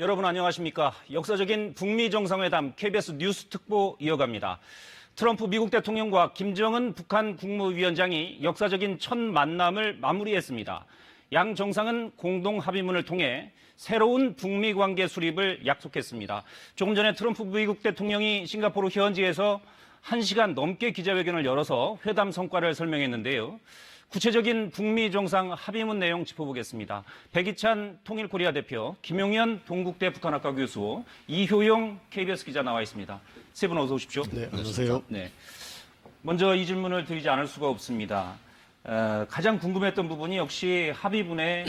여러분 안녕하십니까? 역사적인 북미 정상회담 KBS 뉴스 특보 이어갑니다. 트럼프 미국 대통령과 김정은 북한 국무위원장이 역사적인 첫 만남을 마무리했습니다. 양 정상은 공동 합의문을 통해 새로운 북미 관계 수립을 약속했습니다. 조금 전에 트럼프 미국 대통령이 싱가포르 현지에서 1시간 넘게 기자회견을 열어서 회담 성과를 설명했는데요. 구체적인 북미 정상 합의문 내용 짚어보겠습니다. 백이찬 통일코리아 대표, 김용현 동국대 북한학과 교수, 이효영 KBS 기자 나와 있습니다. 세 분 어서 오십시오. 네, 안녕하세요. 네. 먼저 이 질문을 드리지 않을 수가 없습니다. 가장 궁금했던 부분이 역시 합의문에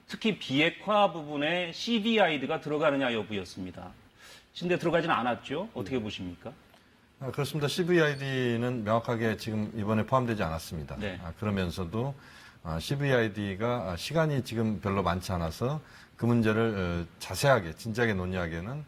특히 비핵화 부분에 CVID가 들어가느냐 여부였습니다. 근데 들어가지는 않았죠? 어떻게 보십니까? 그렇습니다. CVID는 명확하게 지금 이번에 포함되지 않았습니다. 네. 그러면서도 CVID가 시간이 지금 별로 많지 않아서 그 문제를 자세하게, 진지하게 논의하기에는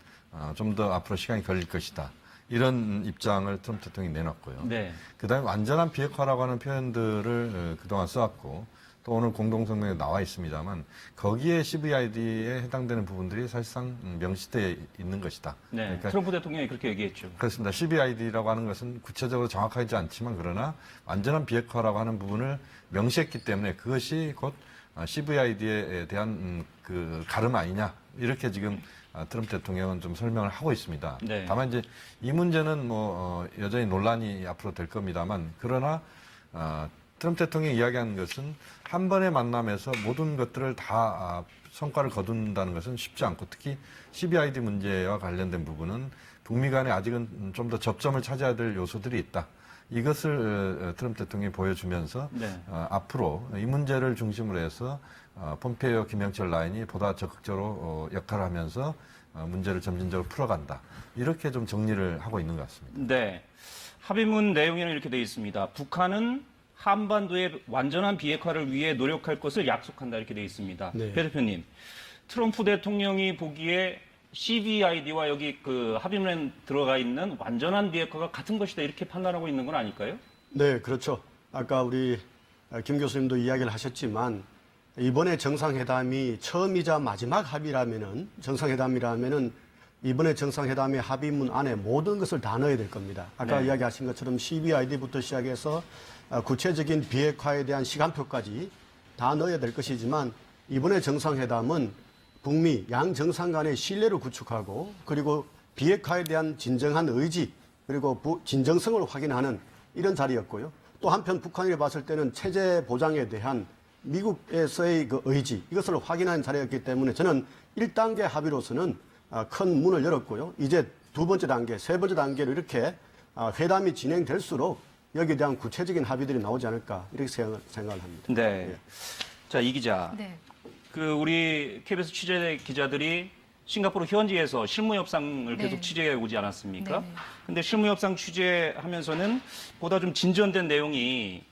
좀 더 앞으로 시간이 걸릴 것이다. 이런 입장을 트럼프 대통령이 내놨고요. 네. 그다음에 완전한 비핵화라고 하는 표현들을 그동안 써왔고 또 오늘 공동성명에 나와 있습니다만 거기에 CVID에 해당되는 부분들이 사실상 명시되어 있는 것이다. 네. 그러니까 트럼프 대통령이 그렇게 얘기했죠. 그렇습니다. CVID라고 하는 것은 구체적으로 정확하지 않지만 그러나 완전한 비핵화라고 하는 부분을 명시했기 때문에 그것이 곧 CVID에 대한 그 가름 아니냐 이렇게 지금 트럼프 대통령은 좀 설명을 하고 있습니다. 네. 다만 이제 이 문제는 여전히 논란이 앞으로 될 겁니다만 그러나 트럼프 대통령이 이야기하는 것은 한 번의 만남에서 모든 것들을 다 성과를 거둔다는 것은 쉽지 않고 특히 CVID 문제와 관련된 부분은 북미 간에 아직은 좀 더 접점을 찾아야 될 요소들이 있다. 이것을 트럼프 대통령이 보여주면서 네. 앞으로 이 문제를 중심으로 해서 폼페이오 김영철 라인이 보다 적극적으로 역할을 하면서 문제를 점진적으로 풀어간다. 이렇게 좀 정리를 하고 있는 것 같습니다. 네. 합의문 내용에는 이렇게 되어 있습니다. 북한은 한반도의 완전한 비핵화를 위해 노력할 것을 약속한다 이렇게 되어 있습니다. 네. 배 대표님, 트럼프 대통령이 보기에 CVID와 여기 그 합의문에 들어가 있는 완전한 비핵화가 같은 것이다 이렇게 판단하고 있는 건 아닐까요? 네, 그렇죠. 아까 우리 김 교수님도 이야기를 하셨지만 이번에 정상회담이 처음이자 마지막 합의라면은 정상회담이라면은 이번에 정상회담의 합의문 안에 모든 것을 다 넣어야 될 겁니다. 아까 네. 이야기하신 것처럼 CVID부터 시작해서 구체적인 비핵화에 대한 시간표까지 다 넣어야 될 것이지만 이번에 정상회담은 북미 양 정상 간의 신뢰를 구축하고 그리고 비핵화에 대한 진정한 의지 그리고 진정성을 확인하는 이런 자리였고요. 또 한편 북한이 봤을 때는 체제 보장에 대한 미국에서의 그 의지 이것을 확인한 자리였기 때문에 저는 1단계 합의로서는 큰 문을 열었고요. 이제 두 번째 단계, 세 번째 단계로 이렇게 회담이 진행될수록 여기에 대한 구체적인 합의들이 나오지 않을까 이렇게 생각을 합니다. 네. 예. 자, 이 기자. 네. 그 우리 KBS 취재 기자들이 싱가포르 현지에서 실무 협상을 네. 계속 취재해 오지 않았습니까? 네. 근데 실무 협상 취재하면서는 보다 좀 진전된 내용이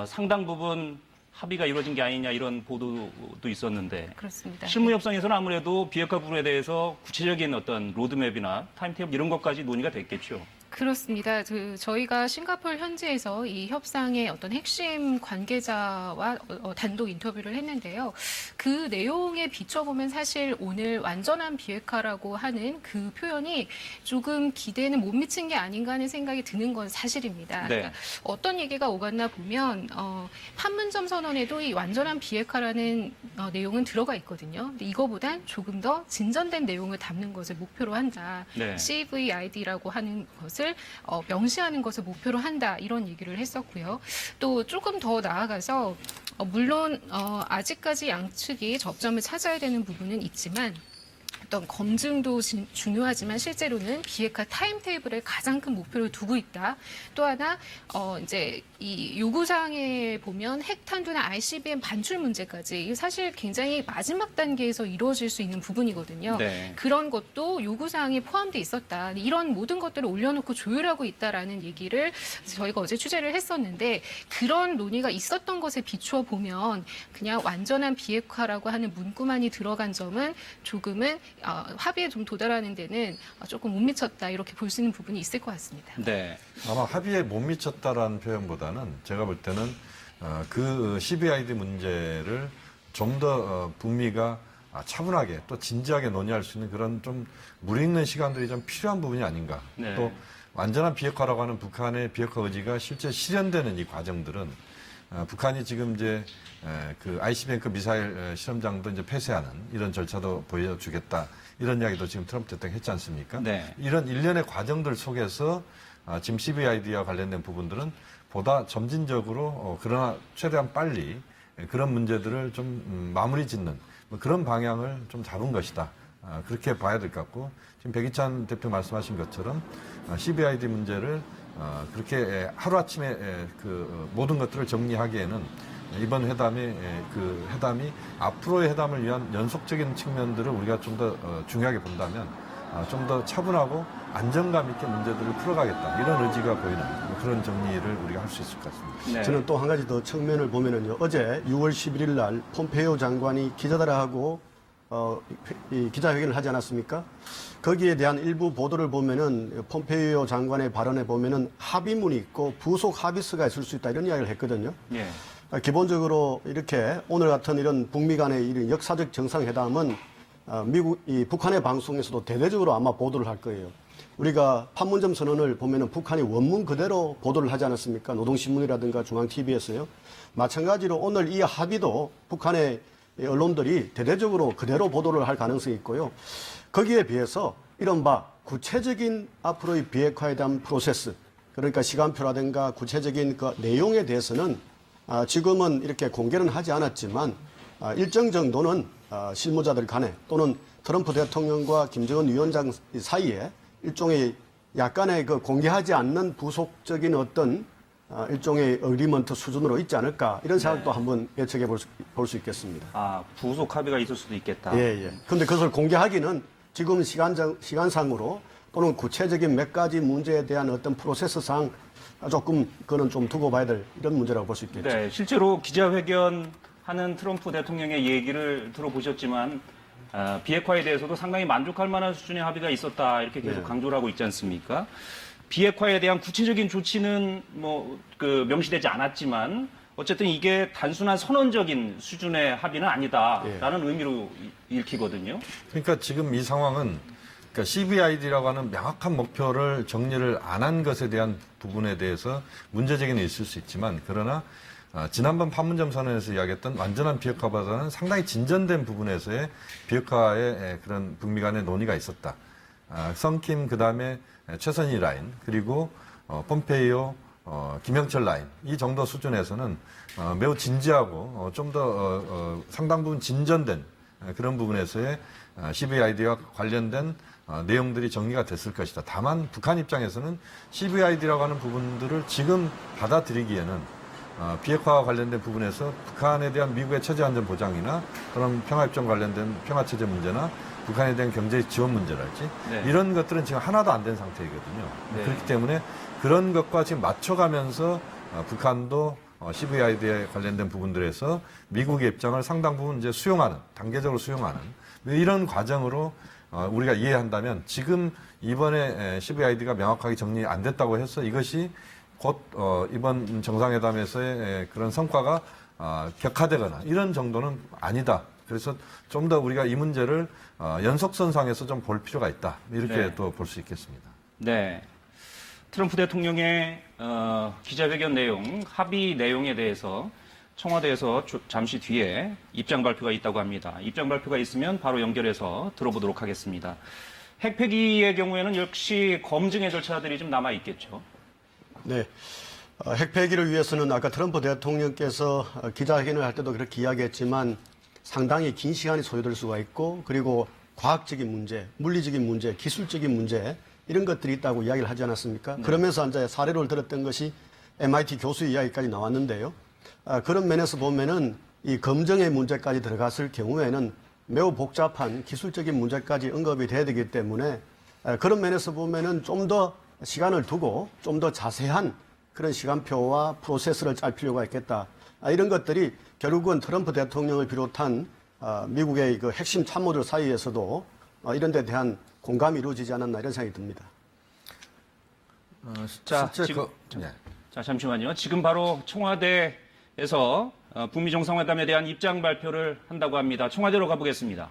상당 부분 합의가 이루어진 게 아니냐 이런 보도도 있었는데 그렇습니다. 실무 협상에서는 아무래도 비핵화 부분에 대해서 구체적인 어떤 로드맵이나 타임테이블 이런 것까지 논의가 됐겠죠. 그렇습니다. 저희가 싱가포르 현지에서 이 협상의 어떤 핵심 관계자와 단독 인터뷰를 했는데요. 그 내용에 비춰보면 사실 오늘 완전한 비핵화라고 하는 그 표현이 조금 기대는 못 미친 게 아닌가 하는 생각이 드는 건 사실입니다. 네. 그러니까 어떤 얘기가 오갔나 보면 판문점 선언에도 이 완전한 비핵화라는 내용은 들어가 있거든요. 근데 이거보단 조금 더 진전된 내용을 담는 것을 목표로 한다. 네. CVID라고 하는 것을 명시하는 것을 목표로 한다 이런 얘기를 했었고요. 또 조금 더 나아가서 물론 아직까지 양측이 접점을 찾아야 되는 부분은 있지만 어떤 검증도 중요하지만 실제로는 비핵화 타임테이블에 가장 큰 목표를 두고 있다. 또 하나 이제 이 요구사항에 보면 핵탄두나 ICBM 반출 문제까지 이게 사실 굉장히 마지막 단계에서 이루어질 수 있는 부분이거든요. 네. 그런 것도 요구사항이 포함돼 있었다. 이런 모든 것들을 올려놓고 조율하고 있다라는 얘기를 저희가 어제 취재를 했었는데 그런 논의가 있었던 것에 비추어 보면 그냥 완전한 비핵화라고 하는 문구만이 들어간 점은 조금은 합의에 좀 도달하는 데는 조금 못 미쳤다 이렇게 볼 수 있는 부분이 있을 것 같습니다. 네. 아마 합의에 못 미쳤다라는 표현보다는 제가 볼 때는 그 CVID 문제를 좀 더 북미가 차분하게 또 진지하게 논의할 수 있는 그런 좀 무리 있는 시간들이 좀 필요한 부분이 아닌가. 네. 또 완전한 비핵화라고 하는 북한의 비핵화 의지가 실제 실현되는 이 과정들은 북한이 지금 이제 그 ICBM 미사일 실험장도 이제 폐쇄하는 이런 절차도 보여주겠다. 이런 이야기도 지금 트럼프 대통령이 했지 않습니까? 네. 이런 일련의 과정들 속에서 지금 CBID와 관련된 부분들은 보다 점진적으로 그러나 최대한 빨리 그런 문제들을 좀 마무리 짓는 뭐 그런 방향을 좀 잡은 것이다. 그렇게 봐야 될 것 같고 지금 백이찬 대표 말씀하신 것처럼 CBID 문제를 그렇게 하루아침에 그 모든 것들을 정리하기에는 이번 회담이 그 회담이 앞으로의 회담을 위한 연속적인 측면들을 우리가 좀 더 중요하게 본다면 좀 더 차분하고 안정감 있게 문제들을 풀어가겠다 이런 의지가 보이는 그런 정리를 우리가 할 수 있을 것 같습니다. 네. 저는 또 한 가지 더 측면을 보면은요. 어제 6월 11일 날 폼페이오 장관이 기자들하고 이 기자회견을 하지 않았습니까? 거기에 대한 일부 보도를 보면은 폼페이오 장관의 발언에 보면은 합의문이 있고 부속 합의서가 있을 수 있다 이런 이야기를 했거든요. 예. 기본적으로 이렇게 오늘 같은 이런 북미 간의 이런 역사적 정상회담은 북한의 방송에서도 대대적으로 아마 보도를 할 거예요. 우리가 판문점 선언을 보면은 북한이 원문 그대로 보도를 하지 않았습니까? 노동신문이라든가 중앙TV에서요. 마찬가지로 오늘 이 합의도 북한의 언론들이 대대적으로 그대로 보도를 할 가능성이 있고요. 거기에 비해서 이른바 구체적인 앞으로의 비핵화에 대한 프로세스, 그러니까 시간표라든가 구체적인 그 내용에 대해서는 지금은 이렇게 공개는 하지 않았지만 일정 정도는 실무자들 간에 또는 트럼프 대통령과 김정은 위원장 사이에 일종의 약간의 그 공개하지 않는 부속적인 어떤 일종의 어그리먼트 수준으로 있지 않을까 이런 생각도 한번 예측해 볼 수 있겠습니다. 부속 합의가 있을 수도 있겠다. 예. 그런데 그것을 공개하기는 지금 시간상으로 또는 구체적인 몇 가지 문제에 대한 어떤 프로세스상 조금 그거는 좀 두고 봐야 될 이런 문제라고 볼 수 있겠죠. 네, 실제로 기자회견하는 트럼프 대통령의 얘기를 들어보셨지만 비핵화에 대해서도 상당히 만족할 만한 수준의 합의가 있었다 이렇게 계속 네. 강조를 하고 있지 않습니까? 비핵화에 대한 구체적인 조치는 명시되지 않았지만 어쨌든 이게 단순한 선언적인 수준의 합의는 아니다라는 의미로 읽히거든요. 그러니까 지금 이 상황은 그러니까 CBID라고 하는 명확한 목표를 정리를 안 한 것에 대한 부분에 대해서 문제제기는 있을 수 있지만 그러나 지난번 판문점 선언에서 이야기했던 완전한 비핵화보다는 상당히 진전된 부분에서의 비핵화의 그런 북미 간의 논의가 있었다. 썬킴 그다음에 최선희 라인 그리고 폼페이오 김영철 라인 이 정도 수준에서는 매우 진지하고 좀 더 상당 부분 진전된 그런 부분에서의 CBID와 관련된 내용들이 정리가 됐을 것이다. 다만 북한 입장에서는 CBID라고 하는 부분들을 지금 받아들이기에는 비핵화와 관련된 부분에서 북한에 대한 미국의 체제 안전 보장이나 그런 평화협정 관련된 평화체제 문제나 북한에 대한 경제 지원 문제랄지 네. 이런 것들은 지금 하나도 안 된 상태이거든요. 네. 그렇기 때문에 그런 것과 지금 맞춰가면서 북한도 CBID에 관련된 부분들에서 미국의 입장을 상당 부분 이제 수용하는 단계적으로 수용하는 이런 과정으로 우리가 이해한다면 지금 이번에 CBID가 명확하게 정리 안 됐다고 해서 이것이 곧 이번 정상회담에서의 그런 성과가 격화되거나 이런 정도는 아니다. 그래서 좀 더 우리가 이 문제를 연속선상에서 좀 볼 필요가 있다. 이렇게 네. 또 볼 수 있겠습니다. 네. 트럼프 대통령의 기자회견 내용, 합의 내용에 대해서 청와대에서 잠시 뒤에 입장 발표가 있다고 합니다. 입장 발표가 있으면 바로 연결해서 들어보도록 하겠습니다. 핵폐기의 경우에는 역시 검증의 절차들이 좀 남아 있겠죠. 네. 핵폐기를 위해서는 아까 트럼프 대통령께서 기자회견을 할 때도 그렇게 이야기했지만 상당히 긴 시간이 소요될 수가 있고 그리고 과학적인 문제, 물리적인 문제, 기술적인 문제 이런 것들이 있다고 이야기를 하지 않았습니까? 네. 그러면서 이제 사례를 들었던 것이 MIT 교수의 이야기까지 나왔는데요. 그런 면에서 보면은 이 검증의 문제까지 들어갔을 경우에는 매우 복잡한 기술적인 문제까지 언급이 돼야 되기 때문에 그런 면에서 보면은 좀 더 시간을 두고 좀 더 자세한 그런 시간표와 프로세스를 짤 필요가 있겠다. 이런 것들이 결국은 트럼프 대통령을 비롯한 미국의 그 핵심 참모들 사이에서도 이런 데 대한 공감이 이루어지지 않았나 이런 생각이 듭니다. 자, 실제 지금, 네. 자, 잠시만요. 지금 바로 청와대에서 북미 정상회담에 대한 입장 발표를 한다고 합니다. 청와대로 가보겠습니다.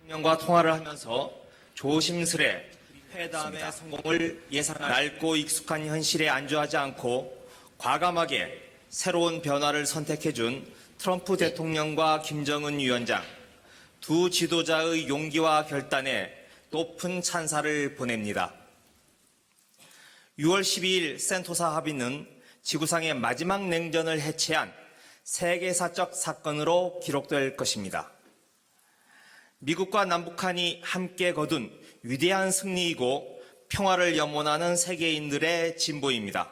대통령과 통화를 하면서 조심스레 회담의 성공을 예상한 낡고 익숙한 현실에 안주하지 않고 과감하게 새로운 변화를 선택해준 트럼프 대통령과 김정은 위원장 두 지도자의 용기와 결단에 높은 찬사를 보냅니다. 6월 12일 센토사 합의는 지구상의 마지막 냉전을 해체한 세계사적 사건으로 기록될 것입니다. 미국과 남북한이 함께 거둔 위대한 승리이고 평화를 염원하는 세계인들의 진보입니다.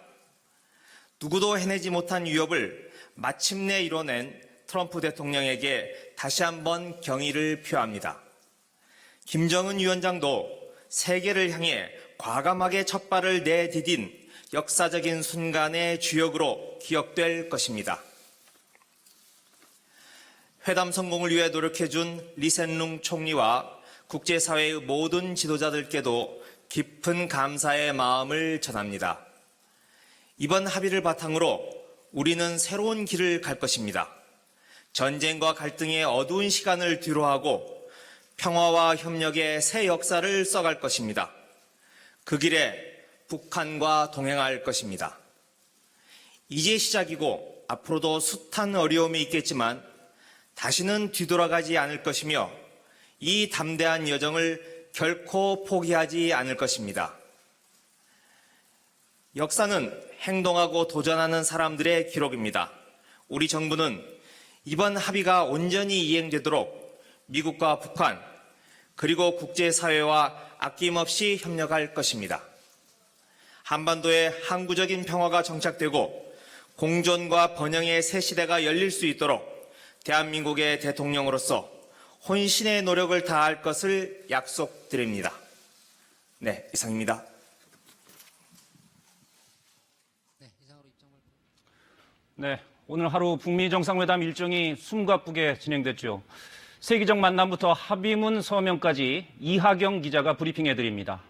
누구도 해내지 못한 위협을 마침내 이뤄낸 트럼프 대통령에게 다시 한번 경의를 표합니다. 김정은 위원장도 세계를 향해 과감하게 첫 발을 내디딘 역사적인 순간의 주역으로 기억될 것입니다. 회담 성공을 위해 노력해준 리센룽 총리와 국제사회의 모든 지도자들께도 깊은 감사의 마음을 전합니다. 이번 합의를 바탕으로 우리는 새로운 길을 갈 것입니다. 전쟁과 갈등의 어두운 시간을 뒤로하고 평화와 협력의 새 역사를 써갈 것입니다. 그 길에 북한과 동행할 것입니다. 이제 시작이고 앞으로도 숱한 어려움이 있겠지만 다시는 뒤돌아가지 않을 것이며 이 담대한 여정을 결코 포기하지 않을 것입니다. 역사는 행동하고 도전하는 사람들의 기록입니다. 우리 정부는 이번 합의가 온전히 이행되도록 미국과 북한 그리고 국제사회와 아낌없이 협력할 것입니다. 한반도에 항구적인 평화가 정착되고 공존과 번영의 새 시대가 열릴 수 있도록 대한민국의 대통령으로서 혼신의 노력을 다할 것을 약속드립니다. 네, 이상입니다. 네, 오늘 하루 북미 정상회담 일정이 숨가쁘게 진행됐죠. 세계적 만남부터 합의문 서명까지 이하경 기자가 브리핑해드립니다.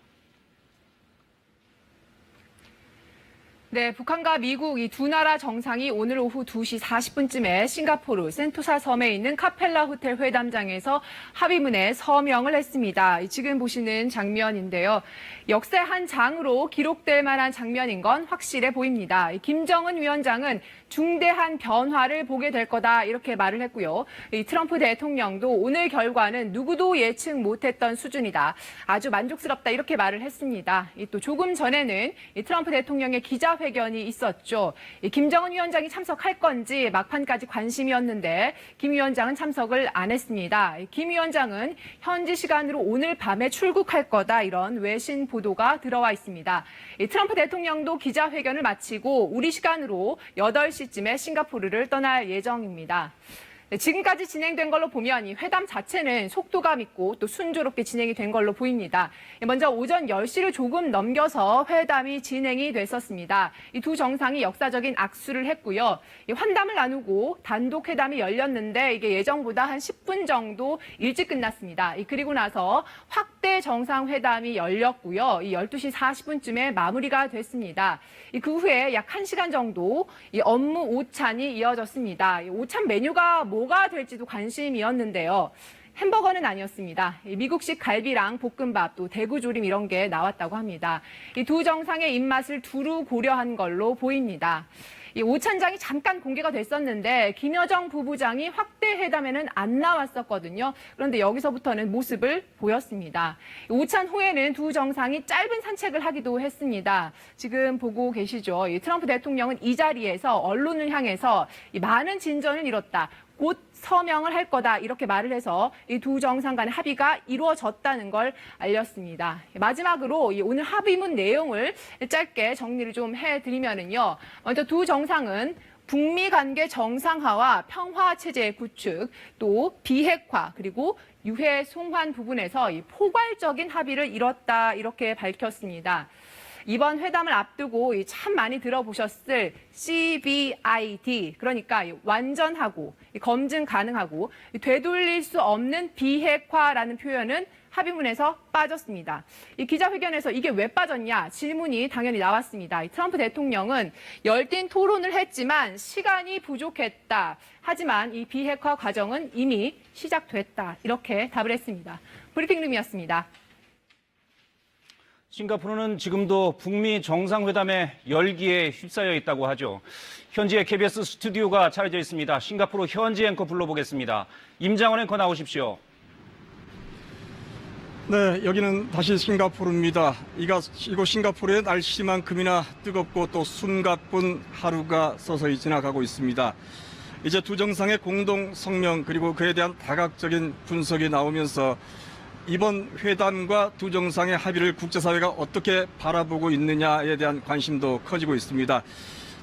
네, 북한과 미국 이 두 나라 정상이 오늘 오후 2시 40분쯤에 싱가포르 센토사 섬에 있는 카펠라 호텔 회담장에서 합의문에 서명을 했습니다. 지금 보시는 장면인데요. 역대 한 장으로 기록될 만한 장면인 건 확실해 보입니다. 김정은 위원장은 중대한 변화를 보게 될 거다 이렇게 말을 했고요. 이 트럼프 대통령도 오늘 결과는 누구도 예측 못했던 수준이다. 아주 만족스럽다 이렇게 말을 했습니다. 또 조금 전에는 이 트럼프 대통령의 기자회견이 있었죠. 김정은 위원장이 참석할 건지 막판까지 관심이었는데 김 위원장은 참석을 안 했습니다. 김 위원장은 현지 시간으로 오늘 밤에 출국할 거다 이런 외신 보도가 들어와 있습니다. 트럼프 대통령도 기자회견을 마치고 우리 시간으로 8시쯤에 싱가포르를 떠날 예정입니다. 지금까지 진행된 걸로 보면 이 회담 자체는 속도감 있고 또 순조롭게 진행이 된 걸로 보입니다. 먼저 오전 10시를 조금 넘겨서 회담이 진행이 됐었습니다. 이 두 정상이 역사적인 악수를 했고요. 환담을 나누고 단독 회담이 열렸는데 이게 예정보다 한 10분 정도 일찍 끝났습니다. 그리고 나서 확대 정상회담이 열렸고요. 12시 40분쯤에 마무리가 됐습니다. 그 후에 약 1시간 정도 업무 오찬이 이어졌습니다. 오찬 메뉴가 뭐가 될지도 관심이었는데요. 햄버거는 아니었습니다. 미국식 갈비랑 볶음밥, 또 대구조림 이런 게 나왔다고 합니다. 이 두 정상의 입맛을 두루 고려한 걸로 보입니다. 이 오찬장이 잠깐 공개가 됐었는데 김여정 부부장이 확대 회담에는 안 나왔었거든요. 그런데 여기서부터는 모습을 보였습니다. 오찬 후에는 두 정상이 짧은 산책을 하기도 했습니다. 지금 보고 계시죠? 트럼프 대통령은 이 자리에서 언론을 향해서 많은 진전을 이뤘다. 곧 서명을 할 거다 이렇게 말을 해서 이 두 정상 간의 합의가 이루어졌다는 걸 알렸습니다. 마지막으로 오늘 합의문 내용을 짧게 정리를 좀 해드리면은요. 먼저 두 정상은 북미 관계 정상화와 평화 체제 구축, 또 비핵화 그리고 유해 송환 부분에서 이 포괄적인 합의를 이뤘다 이렇게 밝혔습니다. 이번 회담을 앞두고 참 많이 들어보셨을 CVID, 그러니까 완전하고 검증 가능하고 되돌릴 수 없는 비핵화라는 표현은 합의문에서 빠졌습니다. 이 기자회견에서 이게 왜 빠졌냐 질문이 당연히 나왔습니다. 트럼프 대통령은 열띤 토론을 했지만 시간이 부족했다. 하지만 이 비핵화 과정은 이미 시작됐다. 이렇게 답을 했습니다. 브리핑룸이었습니다. 싱가포르는 지금도 북미 정상회담의 열기에 휩싸여 있다고 하죠. 현지에 KBS 스튜디오가 차려져 있습니다. 싱가포르 현지 앵커 불러보겠습니다. 임장원 앵커 나오십시오. 네, 여기는 다시 싱가포르입니다. 이곳 싱가포르의 날씨만큼이나 뜨겁고 또 숨가쁜 하루가 서서히 지나가고 있습니다. 이제 두 정상의 공동 성명 그리고 그에 대한 다각적인 분석이 나오면서 이번 회담과 두 정상의 합의를 국제사회가 어떻게 바라보고 있느냐에 대한 관심도 커지고 있습니다.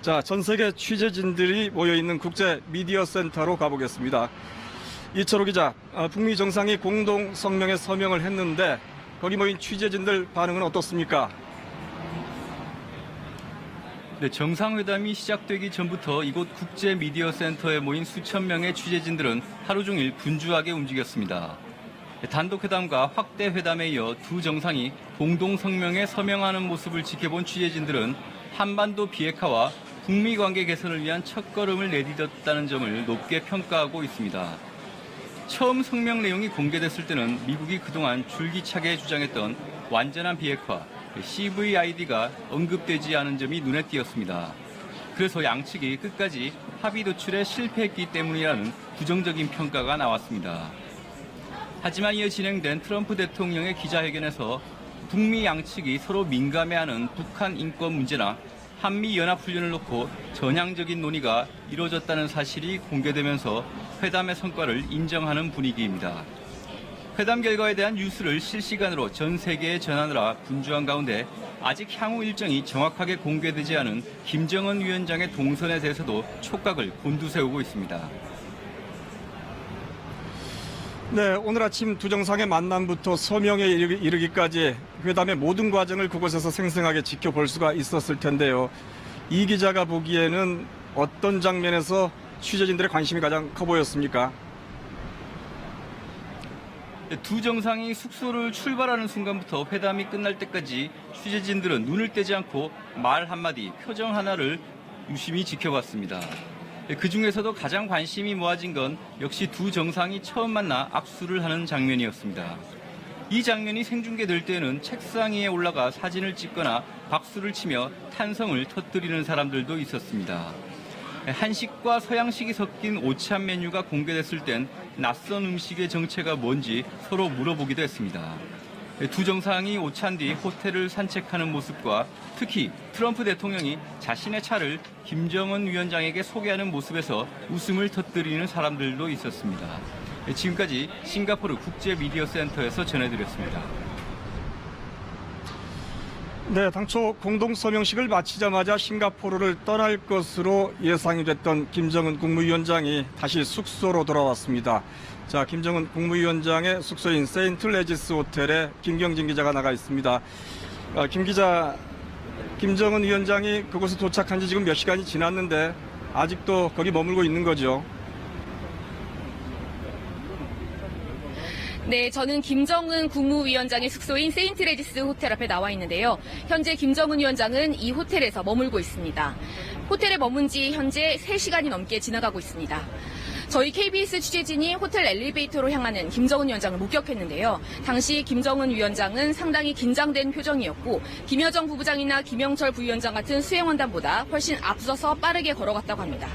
자, 전 세계 취재진들이 모여있는 국제 미디어 센터로 가보겠습니다. 이철호 기자, 북미 정상이 공동 성명에 서명을 했는데 거기 모인 취재진들 반응은 어떻습니까? 네, 정상회담이 시작되기 전부터 이곳 국제 미디어 센터에 모인 수천 명의 취재진들은 하루 종일 분주하게 움직였습니다. 단독 회담과 확대 회담에 이어 두 정상이 공동 성명에 서명하는 모습을 지켜본 취재진들은 한반도 비핵화와 북미 관계 개선을 위한 첫걸음을 내디뎠다는 점을 높게 평가하고 있습니다. 처음 성명 내용이 공개됐을 때는 미국이 그동안 줄기차게 주장했던 완전한 비핵화, CVID가 언급되지 않은 점이 눈에 띄었습니다. 그래서 양측이 끝까지 합의 도출에 실패했기 때문이라는 부정적인 평가가 나왔습니다. 하지만 이어 진행된 트럼프 대통령의 기자회견에서 북미 양측이 서로 민감해하는 북한 인권 문제나 한미 연합훈련을 놓고 전향적인 논의가 이루어졌다는 사실이 공개되면서 회담의 성과를 인정하는 분위기입니다. 회담 결과에 대한 뉴스를 실시간으로 전 세계에 전하느라 분주한 가운데 아직 향후 일정이 정확하게 공개되지 않은 김정은 위원장의 동선에 대해서도 촉각을 곤두세우고 있습니다. 네, 오늘 아침 두 정상의 만남부터 서명에 이르기까지 회담의 모든 과정을 그곳에서 생생하게 지켜볼 수가 있었을 텐데요. 이 기자가 보기에는 어떤 장면에서 취재진들의 관심이 가장 커 보였습니까? 두 정상이 숙소를 출발하는 순간부터 회담이 끝날 때까지 취재진들은 눈을 떼지 않고 말 한마디, 표정 하나를 유심히 지켜봤습니다. 그 중에서도 가장 관심이 모아진 건 역시 두 정상이 처음 만나 악수를 하는 장면이었습니다. 이 장면이 생중계될 때는 책상 위에 올라가 사진을 찍거나 박수를 치며 탄성을 터뜨리는 사람들도 있었습니다. 한식과 서양식이 섞인 오찬 메뉴가 공개됐을 땐 낯선 음식의 정체가 뭔지 서로 물어보기도 했습니다. 두 정상이 오찬 뒤 호텔을 산책하는 모습과 특히 트럼프 대통령이 자신의 차를 김정은 위원장에게 소개하는 모습에서 웃음을 터뜨리는 사람들도 있었습니다. 지금까지 싱가포르 국제 미디어 센터에서 전해드렸습니다. 네, 당초 공동서명식을 마치자마자 싱가포르를 떠날 것으로 예상이 됐던 김정은 국무위원장이 다시 숙소로 돌아왔습니다. 자, 김정은 국무위원장의 숙소인 세인트 레지스 호텔에 김경진 기자가 나가 있습니다. 김 기자, 김정은 위원장이 그곳에 도착한 지 지금 몇 시간이 지났는데 아직도 거기 머물고 있는 거죠? 네, 저는 김정은 국무위원장의 숙소인 세인트 레지스 호텔 앞에 나와 있는데요. 현재 김정은 위원장은 이 호텔에서 머물고 있습니다. 호텔에 머문 지 현재 3시간이 넘게 지나가고 있습니다. 저희 KBS 취재진이 호텔 엘리베이터로 향하는 김정은 위원장을 목격했는데요. 당시 김정은 위원장은 상당히 긴장된 표정이었고 김여정 부부장이나 김영철 부위원장 같은 수행원단보다 훨씬 앞서서 빠르게 걸어갔다고 합니다.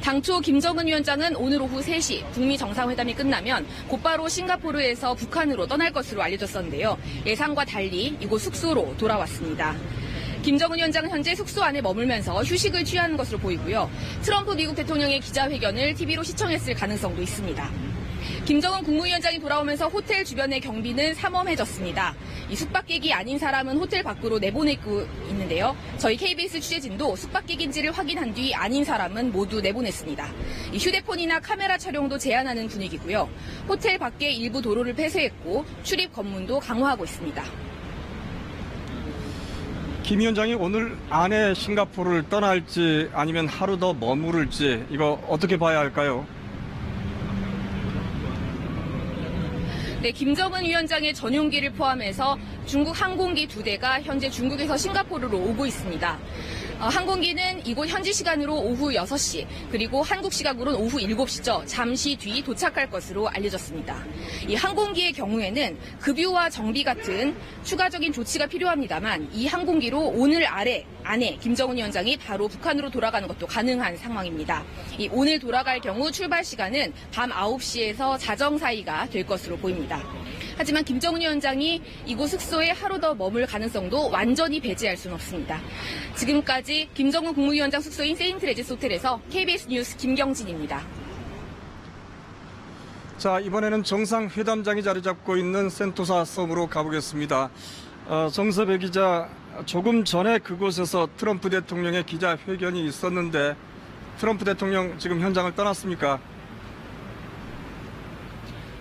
당초 김정은 위원장은 오늘 오후 3시 북미 정상회담이 끝나면 곧바로 싱가포르에서 북한으로 떠날 것으로 알려졌었는데요. 예상과 달리 이곳 숙소로 돌아왔습니다. 김정은 위원장은 현재 숙소 안에 머물면서 휴식을 취하는 것으로 보이고요. 트럼프 미국 대통령의 기자회견을 TV로 시청했을 가능성도 있습니다. 김정은 국무위원장이 돌아오면서 호텔 주변의 경비는 삼엄해졌습니다. 이 숙박객이 아닌 사람은 호텔 밖으로 내보내고 있는데요. 저희 KBS 취재진도 숙박객인지를 확인한 뒤 아닌 사람은 모두 내보냈습니다. 이 휴대폰이나 카메라 촬영도 제한하는 분위기고요. 호텔 밖에 일부 도로를 폐쇄했고 출입 검문도 강화하고 있습니다. 김 위원장이 오늘 안에 싱가포르를 떠날지 아니면 하루 더 머무를지 이거 어떻게 봐야 할까요? 네, 김정은 위원장의 전용기를 포함해서 중국 항공기 2대가 현재 중국에서 싱가포르로 오고 있습니다. 항공기는 이곳 현지 시간으로 오후 6시, 그리고 한국 시각으로는 오후 7시죠. 잠시 뒤 도착할 것으로 알려졌습니다. 이 항공기의 경우에는 급유와 정비 같은 추가적인 조치가 필요합니다만 이 항공기로 오늘 안에 김정은 위원장이 바로 북한으로 돌아가는 것도 가능한 상황입니다. 이 오늘 돌아갈 경우 출발 시간은 밤 9시에서 자정 사이가 될 것으로 보입니다. 하지만 김정은 위원장이 이곳 숙소에 하루 더 머물 가능성도 완전히 배제할 수는 없습니다. 지금까지 김정은 국무위원장 숙소인 세인트레지스 호텔에서 KBS 뉴스 김경진입니다. 자, 이번에는 정상회담장이 자리 잡고 있는 센토사 섬으로 가보겠습니다. 정섭의 기자, 조금 전에 그곳에서 트럼프 대통령의 기자회견이 있었는데 트럼프 대통령 지금 현장을 떠났습니까?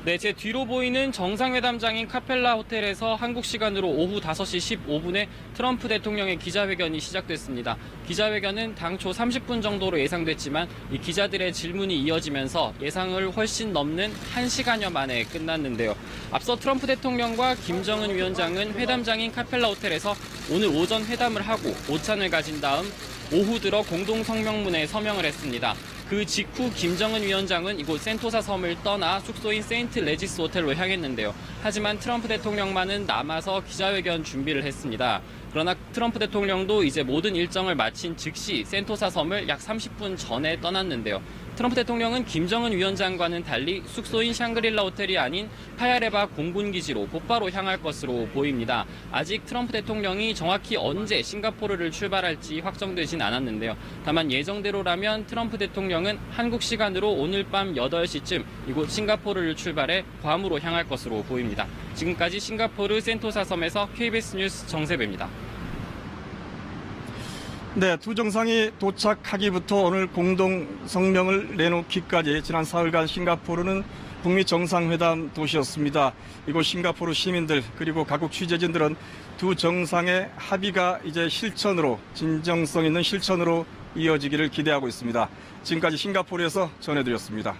네, 제 뒤로 보이는 정상회담장인 카펠라 호텔에서 한국 시간으로 오후 5시 15분에 트럼프 대통령의 기자회견이 시작됐습니다. 기자회견은 당초 30분 정도로 예상됐지만 이 기자들의 질문이 이어지면서 예상을 훨씬 넘는 1시간여 만에 끝났는데요. 앞서 트럼프 대통령과 김정은 위원장은 회담장인 카펠라 호텔에서 오늘 오전 회담을 하고 오찬을 가진 다음 오후 들어 공동 성명문에 서명을 했습니다. 그 직후 김정은 위원장은 이곳 센토사 섬을 떠나 숙소인 세인트 레지스 호텔로 향했는데요. 하지만 트럼프 대통령만은 남아서 기자회견 준비를 했습니다. 그러나 트럼프 대통령도 이제 모든 일정을 마친 즉시 센토사 섬을 약 30분 전에 떠났는데요. 트럼프 대통령은 김정은 위원장과는 달리 숙소인 샹그릴라 호텔이 아닌 파야레바 공군기지로 곧바로 향할 것으로 보입니다. 아직 트럼프 대통령이 정확히 언제 싱가포르를 출발할지 확정되진 않았는데요. 다만 예정대로라면 트럼프 대통령은 한국 시간으로 오늘 밤 8시쯤 이곳 싱가포르를 출발해 괌으로 향할 것으로 보입니다. 지금까지 싱가포르 센토사 섬에서 KBS 뉴스 정세배입니다. 네, 두 정상이 도착하기부터 오늘 공동 성명을 내놓기까지 지난 사흘간 싱가포르는 북미 정상회담 도시였습니다. 이곳 싱가포르 시민들 그리고 각국 취재진들은 두 정상의 합의가 이제 실천으로, 진정성 있는 실천으로 이어지기를 기대하고 있습니다. 지금까지 싱가포르에서 전해드렸습니다.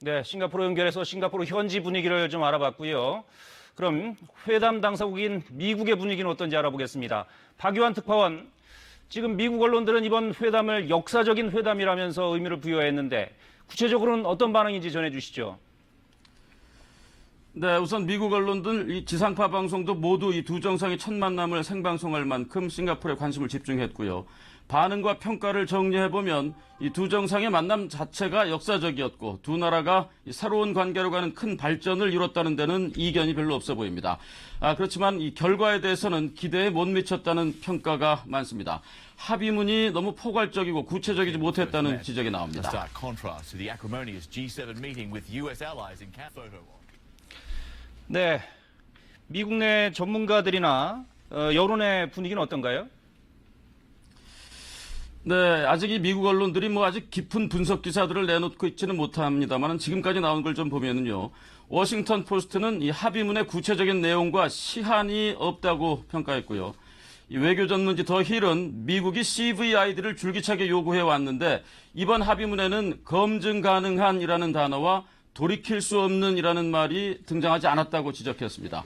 네, 싱가포르 연결해서 싱가포르 현지 분위기를 좀 알아봤고요. 그럼 회담 당사국인 미국의 분위기는 어떤지 알아보겠습니다. 박유한 특파원, 지금 미국 언론들은 이번 회담을 역사적인 회담이라면서 의미를 부여했는데 구체적으로는 어떤 반응인지 전해주시죠. 네, 우선 미국 언론들 이 지상파 방송도 모두 이 두 정상의 첫 만남을 생방송할 만큼 싱가포르에 관심을 집중했고요. 반응과 평가를 정리해보면 이 두 정상의 만남 자체가 역사적이었고 두 나라가 이 새로운 관계로 가는 큰 발전을 이뤘다는 데는 이견이 별로 없어 보입니다. 그렇지만 이 결과에 대해서는 기대에 못 미쳤다는 평가가 많습니다. 합의문이 너무 포괄적이고 구체적이지 못했다는 지적이 나옵니다. 네, 미국 내 전문가들이나 여론의 분위기는 어떤가요? 네, 아직 이 미국 언론들이 아직 깊은 분석 기사들을 내놓고 있지는 못합니다만 지금까지 나온 걸 좀 보면은요. 워싱턴 포스트는 이 합의문의 구체적인 내용과 시한이 없다고 평가했고요. 이 외교 전문지 더 힐은 미국이 CVID를 줄기차게 요구해 왔는데 이번 합의문에는 검증 가능한이라는 단어와 돌이킬 수 없는이라는 말이 등장하지 않았다고 지적했습니다.